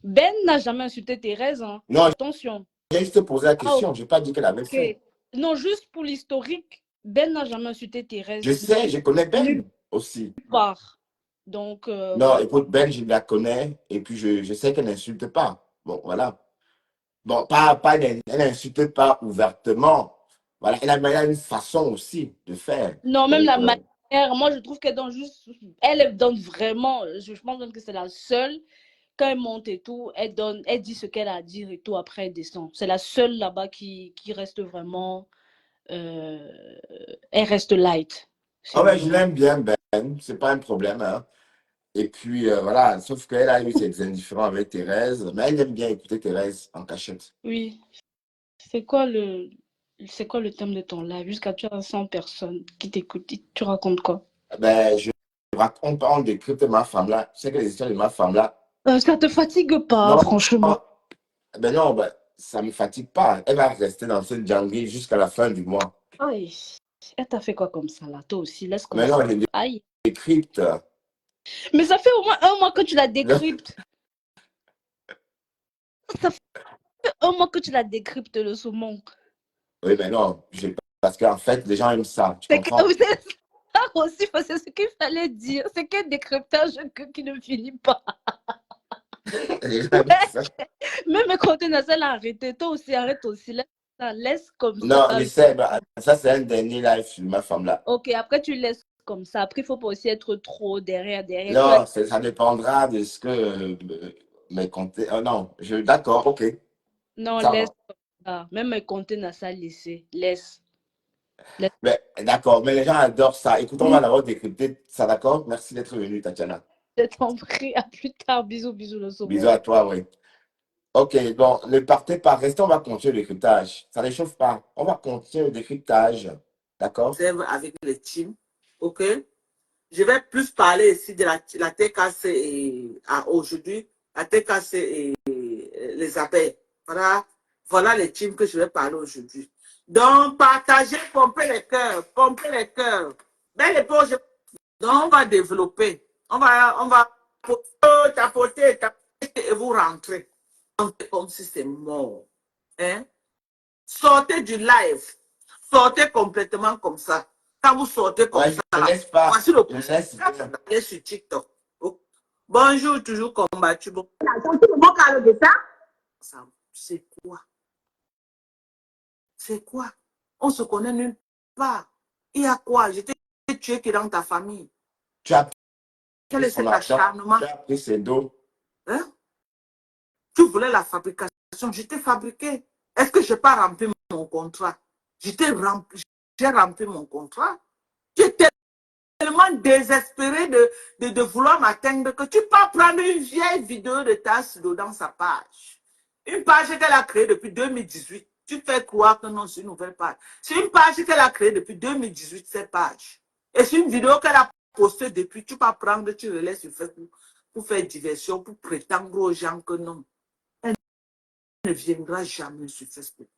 Ben n'a jamais insulté Thérèse. Hein. Non, attention. J'ai juste posé la question. Je n'ai pas dit qu'elle avait fait. Non, juste pour l'historique, Ben n'a jamais insulté Thérèse. Je sais, je connais Ben aussi. Donc, non, voilà. Écoute, Ben, je la connais. Et puis, je sais qu'elle n'insulte pas. Bon, voilà. Bon, elle n'insulte pas ouvertement. Voilà, elle a une façon aussi de faire. Non, même la manière, moi je trouve qu'elle donne juste, elle donne vraiment, je pense même que c'est la seule, quand elle monte et tout, elle dit ce qu'elle a à dire et tout, après elle descend. C'est la seule là-bas qui reste vraiment, elle reste light. Ah ouais, je l'aime bien, Ben, c'est pas un problème. Hein. Et puis, voilà, sauf qu'elle a eu ses indifférents avec Thérèse, mais elle aime bien écouter Thérèse en cachette. Oui. C'est quoi le thème de ton live? Jusqu'à tu as 100 personnes qui t'écoutent, tu racontes quoi? Ben, on décrypte ma femme là. Tu sais que les histoires de ma femme là. Ça te fatigue pas, non, franchement? Ben non, ben, ça me fatigue pas. Elle va rester dans ce jungle jusqu'à la fin du mois. Aïe, elle t'a fait quoi comme ça là? Toi aussi, laisse comme mais ça. non, je décrypte. Mais ça fait au moins 1 mois que tu la décryptes. Ça fait 1 mois que tu la décryptes, le saumon. Oui, mais non, parce qu'en fait, les gens aiment ça. Tu comprends? Ça aussi, c'est ce qu'il fallait dire. C'est quel décryptage qui ne finit pas. Même quand elle a arrêté, toi aussi, arrête aussi. Laisse comme ça. Non, je sais, ça c'est un dernier live sur ma femme là. Ok, après tu laisses comme ça. Après, il ne faut pas aussi être trop derrière. Non, ça dépendra de ce que mes comptes. Oh non, d'accord, ok. Non, laisse comme ça. Même mes comptes n'a ça laissé. Laisse. D'accord, mais les gens adorent ça. Écoute, on va d'abord décrypter ça, d'accord? Merci d'être venu, Tatiana. Je t'en prie, à plus tard. Bisous, le saumon. Bisous à toi, oui. Ok, bon, ne partez pas, restez, on va continuer le décryptage. Ça ne réchauffe pas. On va continuer le décryptage. D'accord? Avec les teams, ok? Je vais plus parler ici de la TKC aujourd'hui, la TKC et les abeilles. Voilà les teams que je vais parler aujourd'hui. Donc, partagez, pompez les cœurs. Belle époque, donc on va développer. On va tapoter et vous rentrez. Comme si c'est mort. Hein? Sortez du live. Sortez complètement comme ça. Quand vous sortez comme ça, voici le coup. Sur TikTok. Bonjour, toujours combattu. C'est quoi? C'est quoi? On se connaît nulle part. Il y a quoi? Je t'ai tué qui est dans ta famille. Quel est cet acharnement? Tu as pris ses dos. Hein? Tu voulais la fabrication. Je t'ai fabriqué. Est-ce que je n'ai pas rempli mon contrat? J'ai rempli mon contrat. Tu es tellement désespéré de vouloir m'atteindre que tu peux prendre une vieille vidéo de ta silo dans sa page. Une page qu'elle a créée depuis 2018. Tu fais croire que non, c'est une nouvelle page. C'est une page qu'elle a créée depuis 2018, cette page. Et c'est une vidéo qu'elle a postée depuis. Tu peux prendre, tu relais sur Facebook pour faire diversion, pour prétendre aux gens que non. Elle ne viendra jamais sur Facebook.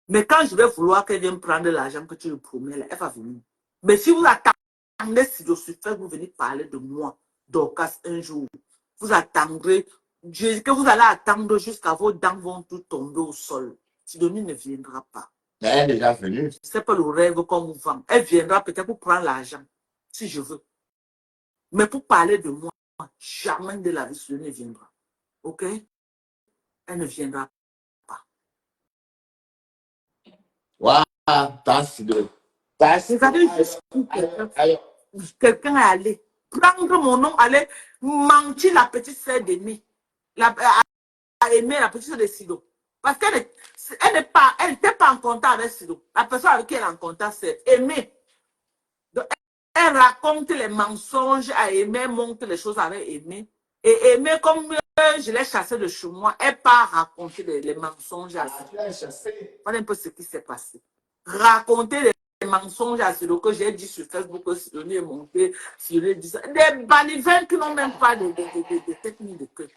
Mais quand je vais vouloir qu'elle vienne prendre l'argent que tu lui promets, là, elle va venir. Mais si vous attendez sur Facebook, vous venez parler de moi, Dorcas, un jour, vous attendrez, que vous allez attendre jusqu'à vos dents vont tout tomber au sol. Sidonie ne viendra pas. Mais elle est déjà venue. Ce n'est pas le rêve qu'on vous vend. Elle viendra peut-être pour prendre l'argent, si je veux. Mais pour parler de moi, jamais de la vie, Sidonie ne viendra. Ok? Elle ne viendra pas. Waouh, t'as Sido. Quelqu'un est allé prendre mon nom, aller menti la petite sœur d'Aimé. À aimer la petite sœur de Sido. Parce qu'elle n'était pas en contact avec Sido. La personne avec qui elle est en contact, c'est Aimé. Donc, elle raconte les mensonges à Aimé, montre les choses avec Aimé. Et Aimé, comme je l'ai chassé de chez moi, elle part raconter les mensonges à Sido. Tu l'as chassé. Voilà un peu ce qui s'est passé. Raconter les mensonges à Sido que j'ai dit sur Facebook, que Sidonie est monté, Sidonie dit ça. Des balivins qui n'ont même pas de tête ni de queue.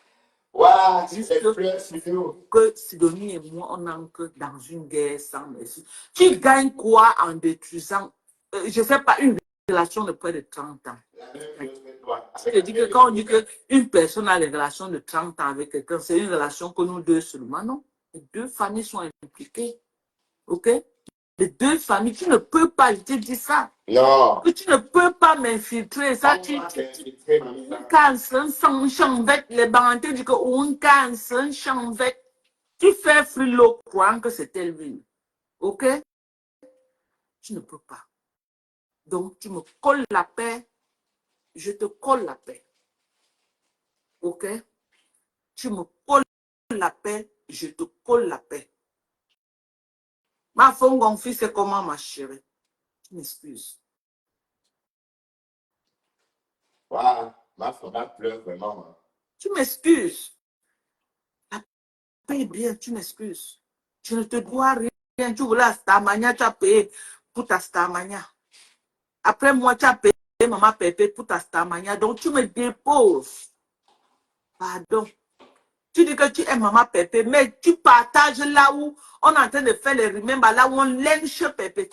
Waouh, Juste c'est plus Sido. que Sidonie et moi, on entre dans une guerre sans merci. Tu gagnes quoi en détruisant, je ne sais pas, une relation de près de 30 ans? La même chose que toi. Je dis que quand on dit qu'une personne a des relations de 30 ans avec quelqu'un, c'est une relation que nous deux seulement, non? Les deux familles sont impliquées. OK? Les deux familles, tu ne peux pas, je te dis ça. Non. Que tu ne peux pas m'infiltrer. Ça, tu les bandes disent que on canse un chanvet. Tu fais frilo, croyant que c'était lui. OK? Tu ne peux pas. Donc, tu me colles la paix. Je te colle la paix. OK? Tu me colles la paix. Je te colle la paix. Ma femme, fils, c'est comment, ma chérie? Tu m'excuses. Waouh, ma femme pleure vraiment. Hein. Tu m'excuses. La paix est bien, tu m'excuses. Je ne te dois rien. Tu voulais la Starmania, tu as payé pour ta Starmania. Après moi, tu as payé maman Pépé pour ta Starmania. Donc, tu me déposes. Pardon. Tu dis que tu aimes maman Pépé, mais tu partages là où on est en train de faire les remember, là où on lynche Pépé.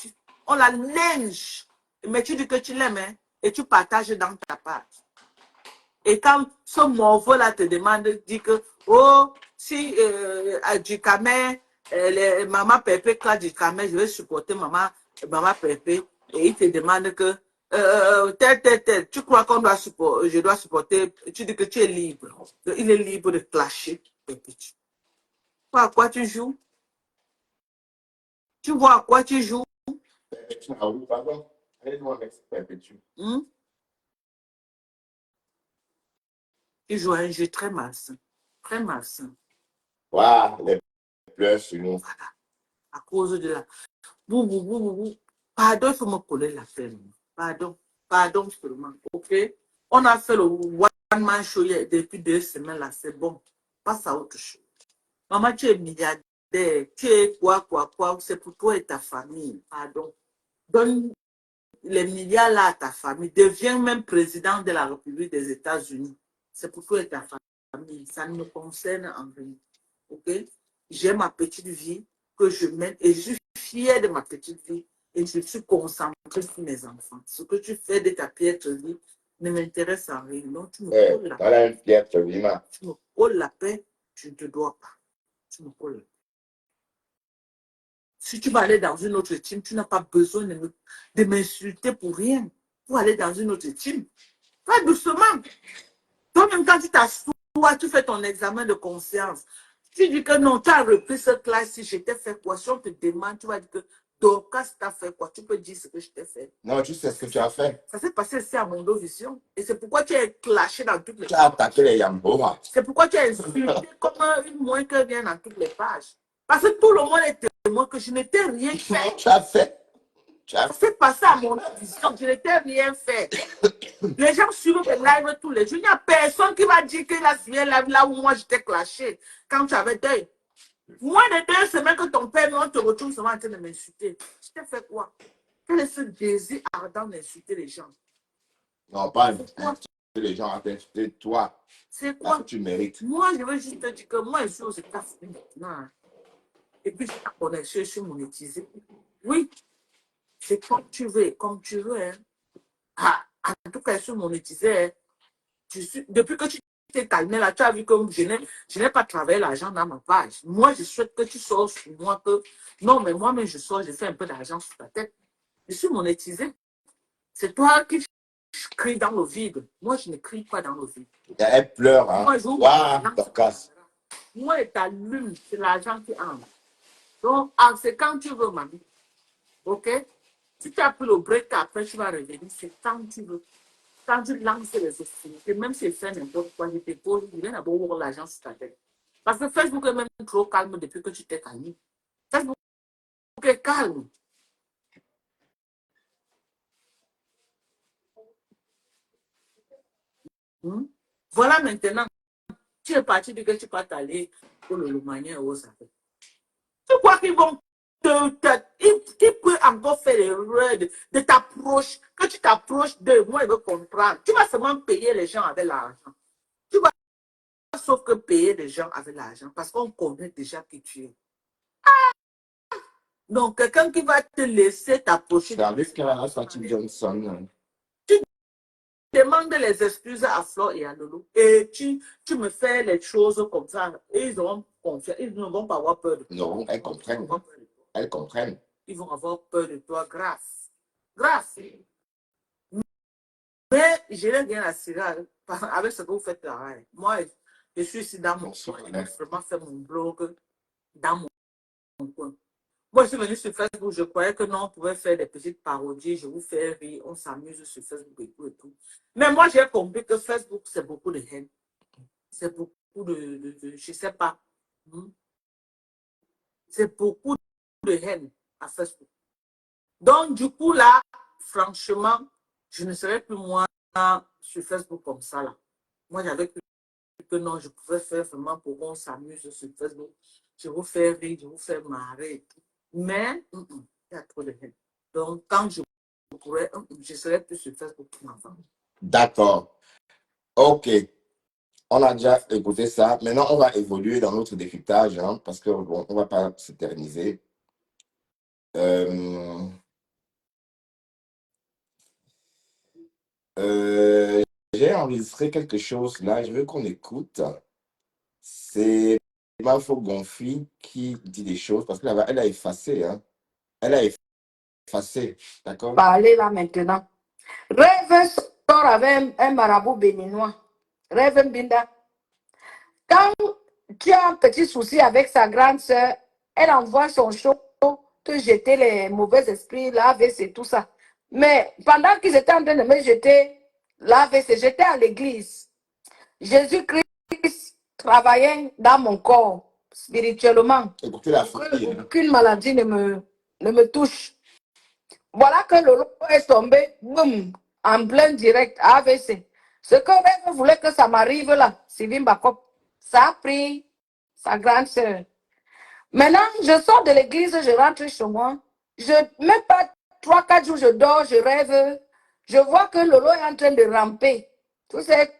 On la lynche. Mais tu dis que tu l'aimes, hein, et tu partages dans ta page. Et quand ce morveux là te demande, dit que, oh, si du camé, maman Pépé, quand du camé, je vais supporter maman Pépé, et il te demande que, tel, tu crois qu'on doit supporter, je dois supporter, tu dis que tu es libre. Il est libre de clasher Pépé. Tu vois à quoi tu joues? Tu vois à quoi tu joues? Perpétue, ah oui, pardon. Allez-moi avec Perpétue. Tu joues à un jeu très malsain. Très malsain. Waouh, les pleurs sur nous. Voilà. À cause de la... Pardon, il faut me coller la peine. Pardon seulement. OK? On a fait le one-man show depuis 2 semaines là, c'est bon. Passe à autre chose. Maman, tu es milliardaire. Tu es quoi. C'est pour toi et ta famille. Pardon. Donne les milliards là à ta famille. Deviens même président de la République des États-Unis. C'est pour toi et ta famille. Ça ne me concerne en rien. OK? J'ai ma petite vie que je mène et je suis fière de ma petite vie et je suis concentrée sur mes enfants. Ce que tu fais de ta piètre vie ne m'intéresse en rien. Donc, tu me colles la paix. Tu me colles la paix, tu ne te dois pas. Tu me colles la paix. Si tu vas aller dans une autre team, tu n'as pas besoin de m'insulter pour rien. Pour aller dans une autre team, va doucement. Toi-même, quand tu t'assois, tu fais ton examen de conscience. Tu dis que non, tu as repris cette classe, si je t'ai fait quoi, si on te demande, tu vas dire que Dorcas t'a fait quoi, tu peux dire ce que je t'ai fait. Non, tu sais ce que tu as fait. Ça s'est passé ici à Mondo Vision. Et c'est pourquoi tu es clashé dans toutes les Tu as attaqué les Yamboa. C'est pourquoi tu as insulté comme une moins que rien dans toutes les pages. Parce que tout le monde est témoin que je n'étais rien fait. Tu as fait. Ça s'est passé à Mondo Vision, je n'étais rien fait. Les gens suivent les lives tous les jours. Il n'y a personne qui va dire qu'il a suivi un live là où moi j'étais clashé quand tu avais deuil. Moins de 2 semaines que ton père, on te retrouve seulement en train de m'insulter. Je t'ai fait quoi? Quel est ce désir ardent d'insulter les gens? Non, pas les gens ont insulté toi. C'est quoi? Que tu mérites. Moi, je veux juste te dire que moi, je suis aux États-Unis maintenant. Et puis, je suis monétisé. Oui, c'est comme tu veux, comme tu veux. Hein. Ah, en tout cas, je suis monétisé. Hein. Depuis que tu t'es calmé là, tu as vu que je n'ai pas travaillé l'argent dans ma page. Moi, je souhaite que tu sors sur moi que non, mais moi-même, je sors, je fais un peu d'argent sur ta tête. Je suis monétisé. C'est toi qui cries dans le vide. Moi, je ne crie pas dans le vide. Elle pleure, hein. Moi, et ta lune, c'est l'argent qui entre. Donc, c'est quand tu veux, mamie. OK? Si tu as pris le break, après, tu vas revenir. C'est quand tu veux. quand tu lances les opportunités, même si tu fais n'importe quoi, je te pose, il vient d'abord voir l'argent sur ta tête. Parce que Facebook est même trop calme depuis que tu t'es calmé. Facebook est calme. Voilà maintenant, tu es parti de que tu vas t'aller pour le Lomagnen ou ça. Tu crois qu'ils vont ils peuvent encore faire l'erreur de t'approcher, que tu t'approches de moi, ils veulent comprendre. Tu vas seulement payer les gens avec l'argent. Tu vas sauf que payer les gens avec l'argent parce qu'on connaît déjà qui tu es. Donc, quelqu'un qui va te laisser t'approcher. C'est avec Fatih Johnson. Demande les excuses à Flo et à Lolo. Et tu me fais les choses comme ça. Et ils auront confiance. Ils ne vont pas avoir peur de toi. Non, elles comprennent. Elles comprennent. Ils vont avoir peur de toi grâce. Grâce. Mais je n'ai rien à cirer avec ce que vous faites là. Moi, je suis ici dans mon coin. Je vais vraiment faire mon blog dans mon coin. Moi, je suis venue sur Facebook, je croyais que non, on pouvait faire des petites parodies, je vous fais rire, on s'amuse sur Facebook et tout et tout. Mais moi, j'ai compris que Facebook, c'est beaucoup de haine. C'est beaucoup de je ne sais pas. C'est beaucoup de haine à Facebook. Donc, du coup, là, franchement, je ne serais plus moi sur Facebook comme ça, là. Moi, j'avais cru que non, je pouvais faire vraiment pour qu'on s'amuse sur Facebook. Je vous fais rire, je vous fais marrer et tout. Mais, il y a trop de haine. Donc, quand je pourrais, je serais plus sur Facebook pour m'entendre. D'accord. OK. On a déjà écouté ça. Maintenant, on va évoluer dans notre décryptage, hein, parce que bon, on ne va pas s'éterniser. J'ai enregistré quelque chose là. Je veux qu'on écoute. C'est Mafo Gonfi qui dit des choses parce qu'elle a effacé. Hein. Elle a effacé. D'accord? Parler là maintenant. Rêve sort avec un marabout béninois. Rêve Binda. Quand tu as un petit souci avec sa grande sœur, elle envoie son show te jeter les mauvais esprits, la AVC, tout ça. Mais pendant qu'ils étaient en train de me jeter l'AVC, j'étais à l'église. Jésus-Christ travaillait dans mon corps spirituellement. Écoutez la fille. Aucune maladie ne me touche. Voilà que le lot est tombé, boum, en plein direct, AVC. Ce que Rêve voulait que ça m'arrive là, Sylvie Bakop, ça a pris sa grande sœur. Maintenant, je sors de l'église, je rentre chez moi. Même pas 3-4 jours, je dors, je rêve. Je vois que Lolo est en train de ramper. Tu sais,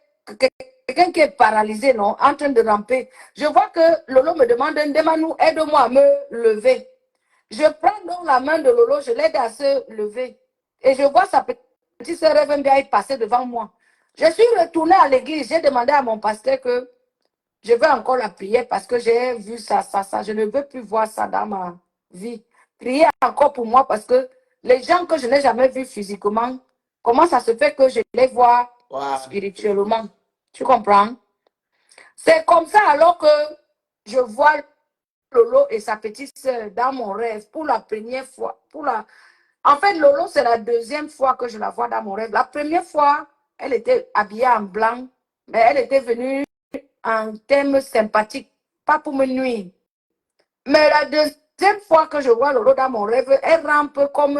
quelqu'un qui est paralysé, non, en train de ramper. Je vois que Lolo me demande, Ndemanou, aide-moi à me lever. Je prends donc la main de Lolo, je l'aide à se lever. Et je vois sa petite sœur Rêve passer devant moi. Je suis retournée à l'église, j'ai demandé à mon pasteur que je veux encore la prier parce que j'ai vu ça. Je ne veux plus voir ça dans ma vie. Priez encore pour moi parce que les gens que je n'ai jamais vus physiquement, comment ça se fait que je les vois spirituellement? Tu comprends? C'est comme ça alors que je vois Lolo et sa petite sœur dans mon rêve pour la première fois. En fait, Lolo, c'est la deuxième fois que je la vois dans mon rêve. La première fois, elle était habillée en blanc, mais elle était venue en thème sympathique, pas pour me nuire. Mais la deuxième fois que je vois Lolo dans mon rêve, elle rampe comme,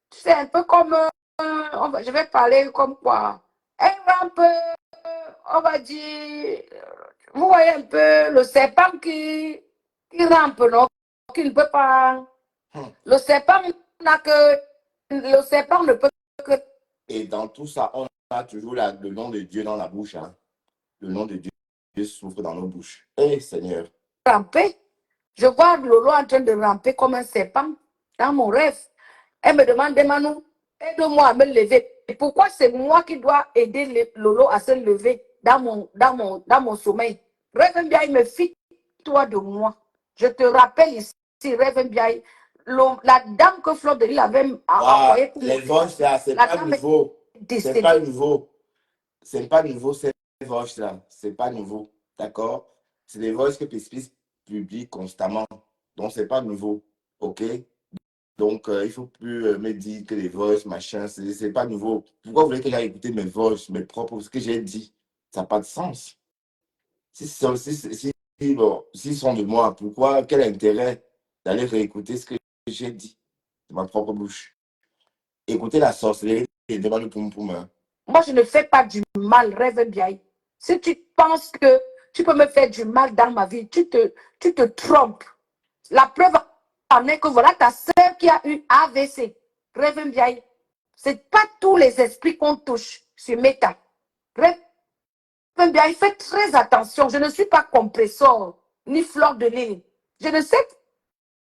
tu sais, un peu comme, je vais parler comme quoi. Elle rampe, on va dire, vous voyez un peu le serpent qui rampe, non? Qui ne peut pas. Le serpent ne peut que. Et dans tout ça, on a toujours le nom de Dieu dans la bouche. Hein. Le nom de Dieu souffre dans nos bouches. Eh Seigneur. Ramper. Je vois Lolo en train de ramper comme un serpent dans mon rêve. Elle me demande, Manou, aide-moi à me lever. Et pourquoi c'est moi qui dois aider Lolo à se lever dans mon sommeil? Rêve bien, il me fiche-toi de moi. Je te rappelle ici, Rêve bien, la dame que Fleur de Lille avait envoyée pour les voches là, c'est pas nouveau. C'est pas nouveau. C'est pas nouveau, ces voches là. C'est pas nouveau. D'accord? C'est des voches que Pispis publie constamment. Donc, c'est pas nouveau. OK? Donc, il ne faut plus me dire que les voices, machin, c'est pas nouveau. Pourquoi vous voulez que j'aille écouter mes voices, mes propres, ce que j'ai dit? Ça n'a pas de sens. Bon, s'ils sont de moi, pourquoi, quel intérêt d'aller réécouter ce que j'ai dit de ma propre bouche? Écoutez la sorcellerie et demande poum poum. Hein. Moi, je ne fais pas du mal, rêve bien. Si tu penses que tu peux me faire du mal dans ma vie, tu te trompes. La preuve en est que voilà ta sœur qui a eu AVC. Rêve bien. Ce n'est pas tous les esprits qu'on touche sur Meta. Rêve bien, fais très attention. Je ne suis pas compresseur ni fleur de lys. Je ne sais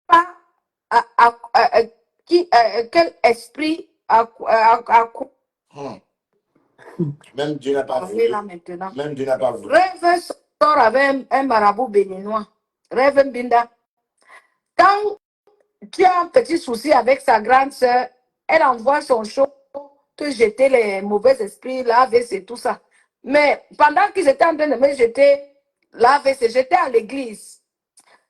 pas quel esprit Même Dieu n'a pas voulu. Même Dieu n'a pas voulu. Rêve sort avec un marabout béninois. Rêve Binda. Quand tu as un petit souci avec sa grande sœur, elle envoie son show te jeter les mauvais esprits, l'AVC, tout ça. Mais pendant qu'ils étaient en train de me jeter l'AVC, j'étais à l'église.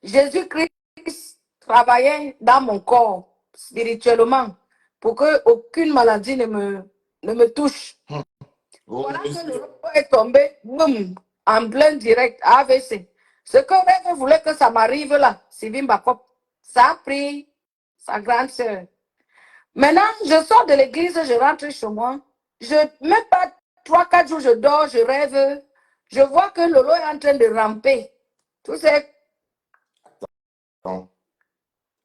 Jésus-Christ travaillait dans mon corps spirituellement pour qu'aucune maladie ne me touche. Voilà que le robot est tombé, boum, en plein direct, AVC. Ce que Rêve voulait que ça m'arrive là, Sylvie Bakop, ça a pris sa grande sœur. Maintenant, je sors de l'église, je rentre chez moi. Même pas 3-4 jours, je dors, je rêve. Je vois que Lolo est en train de ramper. Tout c'est... Attends.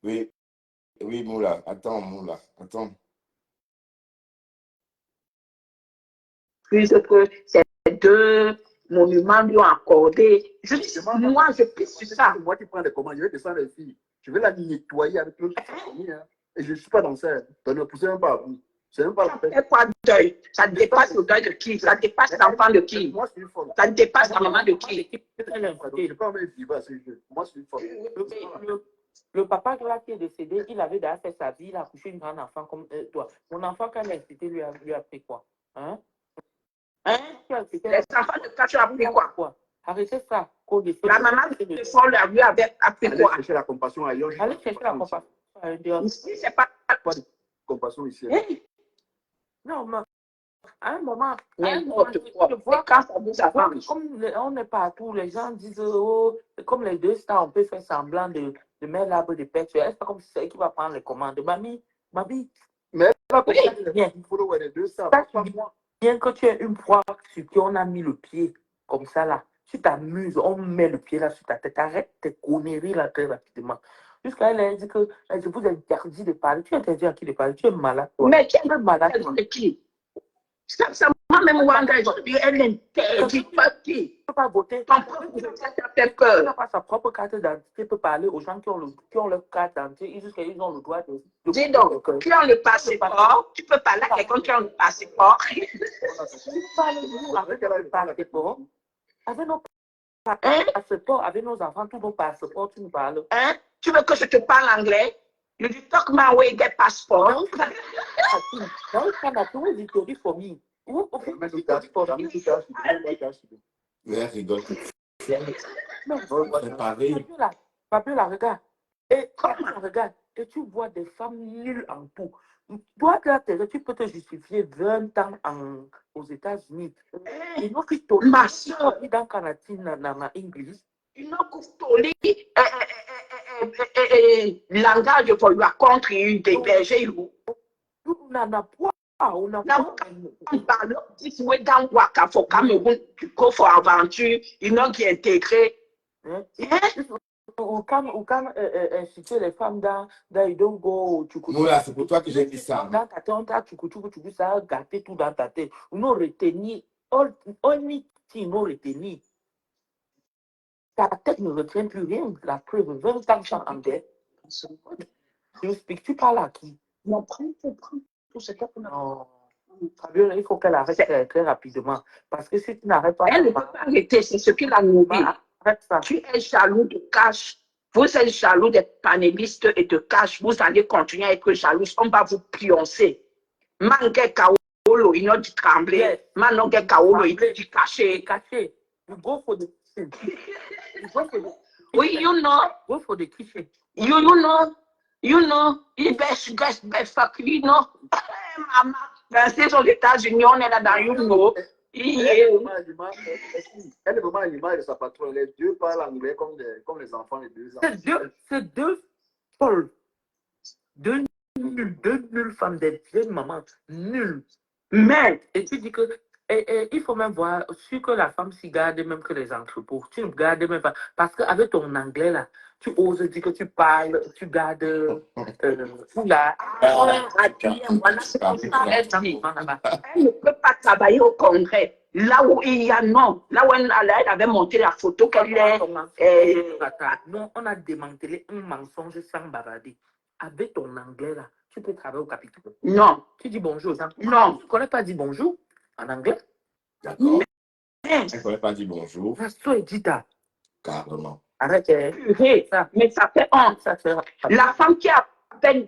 Oui, Moula. Attends, Moula. Attends. Puisque ces deux monuments lui ont accordé. Moi, je pisse sur ça. Moi qui prends les commandes, je vais descendre les filles. Je vais la nettoyer avec l'autre famille. Hein. Et je ne suis pas dans ça. Donc ne poussez même pas à vous. C'est même pas la peine. Ça fait quoi deuil? Ça dépasse le deuil de qui? Ça dépasse l'enfant de qui? Moi, je suis folle. Ça dépasse la maman de qui? Je n'ai pas envie de vivre à ce jeu. Moi, je suis folle. Le papa là qui est décédé, il avait déjà fait sa vie, il a couché une grande enfant comme toi. Mon enfant, quand il a été, lui a fait quoi? Hein? Les enfants de Kachu ont appris quoi? Arrêtez ça. La maman de Paul lui avait appris quoi? Allez chercher la compassion ailleurs. Allez chercher la compassion ailleurs. Ici, c'est pas de compassion ici. Non, mais à un moment, n'importe quoi. Quand ça vous avance. Comme on n'est pas partout, les gens disent, oh, comme les deux stars, on peut faire semblant de mettre l'arbre de paix. Est-ce pas comme c'est qui va prendre les commandes? Mamie, mais elle va bien. Il faut le les deux stars. Bien que tu aies une fois sur qui on a mis le pied, comme ça là, tu t'amuses, on met le pied là sur ta tête, arrête tes conneries là très rapidement. Jusqu'à elle a dit que je vous interdis de parler. Tu interdis à qui de parler? Tu es malade. Toi. Mais qui est malade de qui? Ça moi-même, Wanda, elle interdit pas qui? Tu ne peux pas voter. Ton propre fait peur. Tu n'as pas sa propre carte d'identité, peut parler aux gens qui ont leur carte d'identité. Ils ont le droit de... Dis donc, qui ont le passeport, tu peux parler à quelqu'un qui a le passeport. Parlez-nous avec le passeport. Avec nos passeports, avec nos enfants, tous nos passeports, tu nous parles. Hein? Tu veux que je te parle anglais? You talk my way, get passport. Don't come victory for me. Ouais, rigole. Fabiola, regarde. Regarde. Et tu vois des femmes nulles en tout. Toi, tu peux te justifier 20 ans aux États-Unis. Et nous qui ma soeur, dans Canadine, dans l'Anglais. You know, Kustoli, langage pour lui contre une des bergers. On a pas. On a pas. Si vous êtes dans Waka, faut Cameroun, tu go for aventure, you know, qui est intégré. Ou quand inciter les femmes dans ils don't go Moula, c'est pour toi que j'ai dit ça. Dans ta tête, on t'a ça a gâté tout dans ta tête. On nous retenir, on y nous retenir. Ta tête ne retient plus rien. La preuve, 20 ans sans engrais. Tu parles à qui? Non, prends tout ce qu'on a. Non. Fabiola, il faut qu'elle arrête très rapidement. Parce que si tu n'arrêtes pas... Elle ne peut pas arrêter, c'est ce qu'il a nourri. Tu es jaloux de Cash. Vous êtes jaloux des panélistes et de Cash. Vous allez continuer à être jaloux. On va vous pioncer. Mangue Kaolo, il a dit trembler. Manongue Kaolo, il a dit cacher. Cacher. You go for the... Oui, you know. Go for the kitchen. You know. You know, il best fuck, you know. Maman, c'est aux États-Unis, on est là dans you know. Elle est vraiment à l'image, elle est vraiment à l'image de sa patronne. Les deux parlent anglais comme les enfants, les deux enfants. C'est deux folles. Deux nulles femmes, des vieilles mamans. Nulles. Mais, Et tu dis que il faut même voir sur que la femme s'y garde même que les entrepôts. Tu ne gardes même pas. Parce qu'avec ton anglais là, tu oses dire que tu parles, tu gardes oula. voilà, c'est comme ça, elle dit. Elle ne peut pas travailler au Congrès. Là où il y a non. Là où elle avait monté la photo qu'elle est. Non, on a démantelé un mensonge sans bavarder. Avec ton anglais là, tu peux travailler au Capitole. Non. Tu dis bonjour. Non. Tu ne connais pas dire bonjour en anglais? D'accord. Mais, Elle ne pourrait pas dire bonjour. Rasto et Dita. Carrément. Arrête. purée, mais ça fait honte. Ça fait... La femme qui a à peine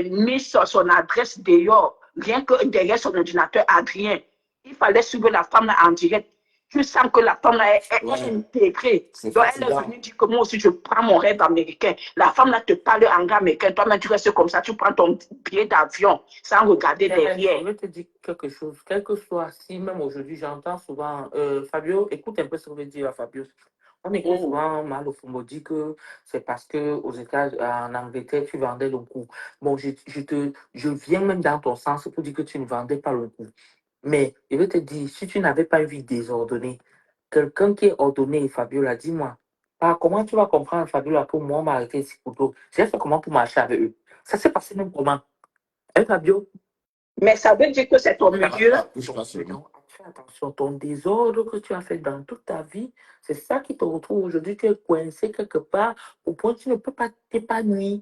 mis son adresse dehors, rien que derrière son ordinateur, Adrien, il fallait suivre la femme là en direct. Tu sens que la femme là est intégrée. Donc elle est venue dire que moi aussi je prends mon rêve américain. La femme là te parle anglais américain. Toi-même tu restes comme ça, tu prends ton billet d'avion sans regarder derrière. Je vais te dire quelque chose. Quel que soit, si même aujourd'hui j'entends souvent, Fabio, écoute un peu ce que veut dire Fabio. On écoute souvent mal au Fumbo dit que c'est parce que aux États, en Angleterre, tu vendais le coup. Bon, je viens même dans ton sens pour dire que tu ne vendais pas le coup. Mais je vais te dire, si tu n'avais pas une vie désordonnée, quelqu'un qui est ordonné, Fabiola, dis-moi, comment tu vas comprendre, Fabiola, que moi, m'arrêter ici pour toi? J'ai fait comment pour marcher avec eux? Ça s'est passé même comment? Hein, Fabio? Mais ça veut dire que c'est ton milieu. Non, fais attention, ton désordre que tu as fait dans toute ta vie, c'est ça qui te retrouve aujourd'hui. Tu es coincé quelque part au point que tu ne peux pas t'épanouir.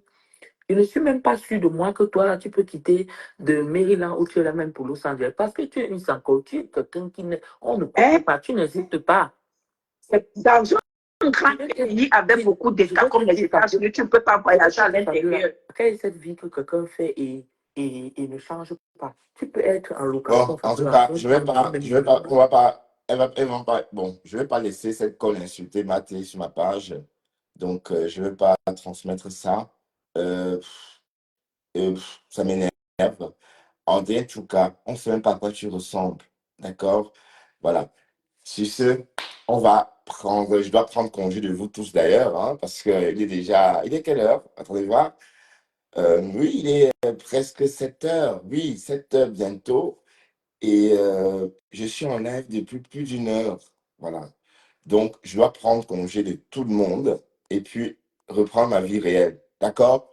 Je ne suis même pas sûr de moi que toi, là, tu peux quitter de Maryland où tu es là même pour Los Angeles. Parce que tu es une sans tu es quelqu'un qui on ne connaît pas, tu n'existes pas. C'est dans un grand pays avec beaucoup d'États comme les États-Unis, tu ne peux pas voyager à l'intérieur. Quelle est cette vie que quelqu'un fait et ne change pas? Tu peux être en location. Bon, en tout cas, je vais pas, on va pas, elle va pas, bon, je vais pas laisser cette colle insulter Mathé sur ma page. Donc, je vais pas transmettre ça. Ça m'énerve. En tout cas, on ne sait même pas à quoi tu ressembles. D'accord? Voilà. Sur ce, je dois prendre congé de vous tous d'ailleurs, hein, parce qu'il est déjà, il est quelle heure? Attendez voir. Oui, il est presque 7 heures. Oui, 7 heures bientôt. Et je suis en live depuis plus d'une heure. Voilà. Donc, je dois prendre congé de tout le monde et puis reprendre ma vie réelle. D'accord?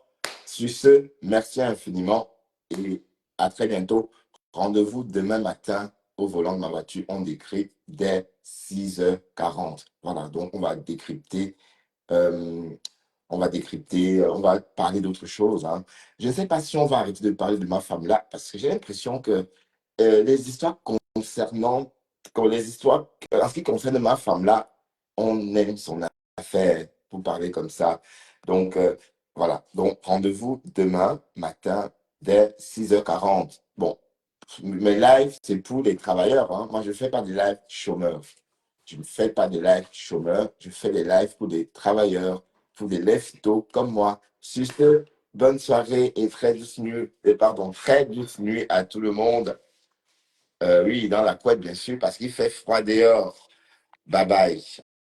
Sur ce, merci infiniment et à très bientôt. Rendez-vous demain matin au volant de ma voiture. On décrypte dès 6h40. Voilà, donc on va décrypter. On va parler d'autre chose. Hein. Je ne sais pas si on va arrêter de parler de ma femme là, parce que j'ai l'impression que les histoires concernant, les histoires en ce qui concerne ma femme là, on aime son affaire pour parler comme ça. Donc voilà. Donc rendez-vous demain matin dès 6h40. Bon, mes lives, c'est pour les travailleurs. Hein. Moi, je ne fais pas de live chômeurs. Je ne fais pas de live chômeurs. Je fais des lives pour des travailleurs, pour des leftos comme moi. Sur ce, bonne soirée et très douce nuit, très douce nuit à tout le monde. Oui, dans la couette, bien sûr, parce qu'il fait froid dehors. Bye bye.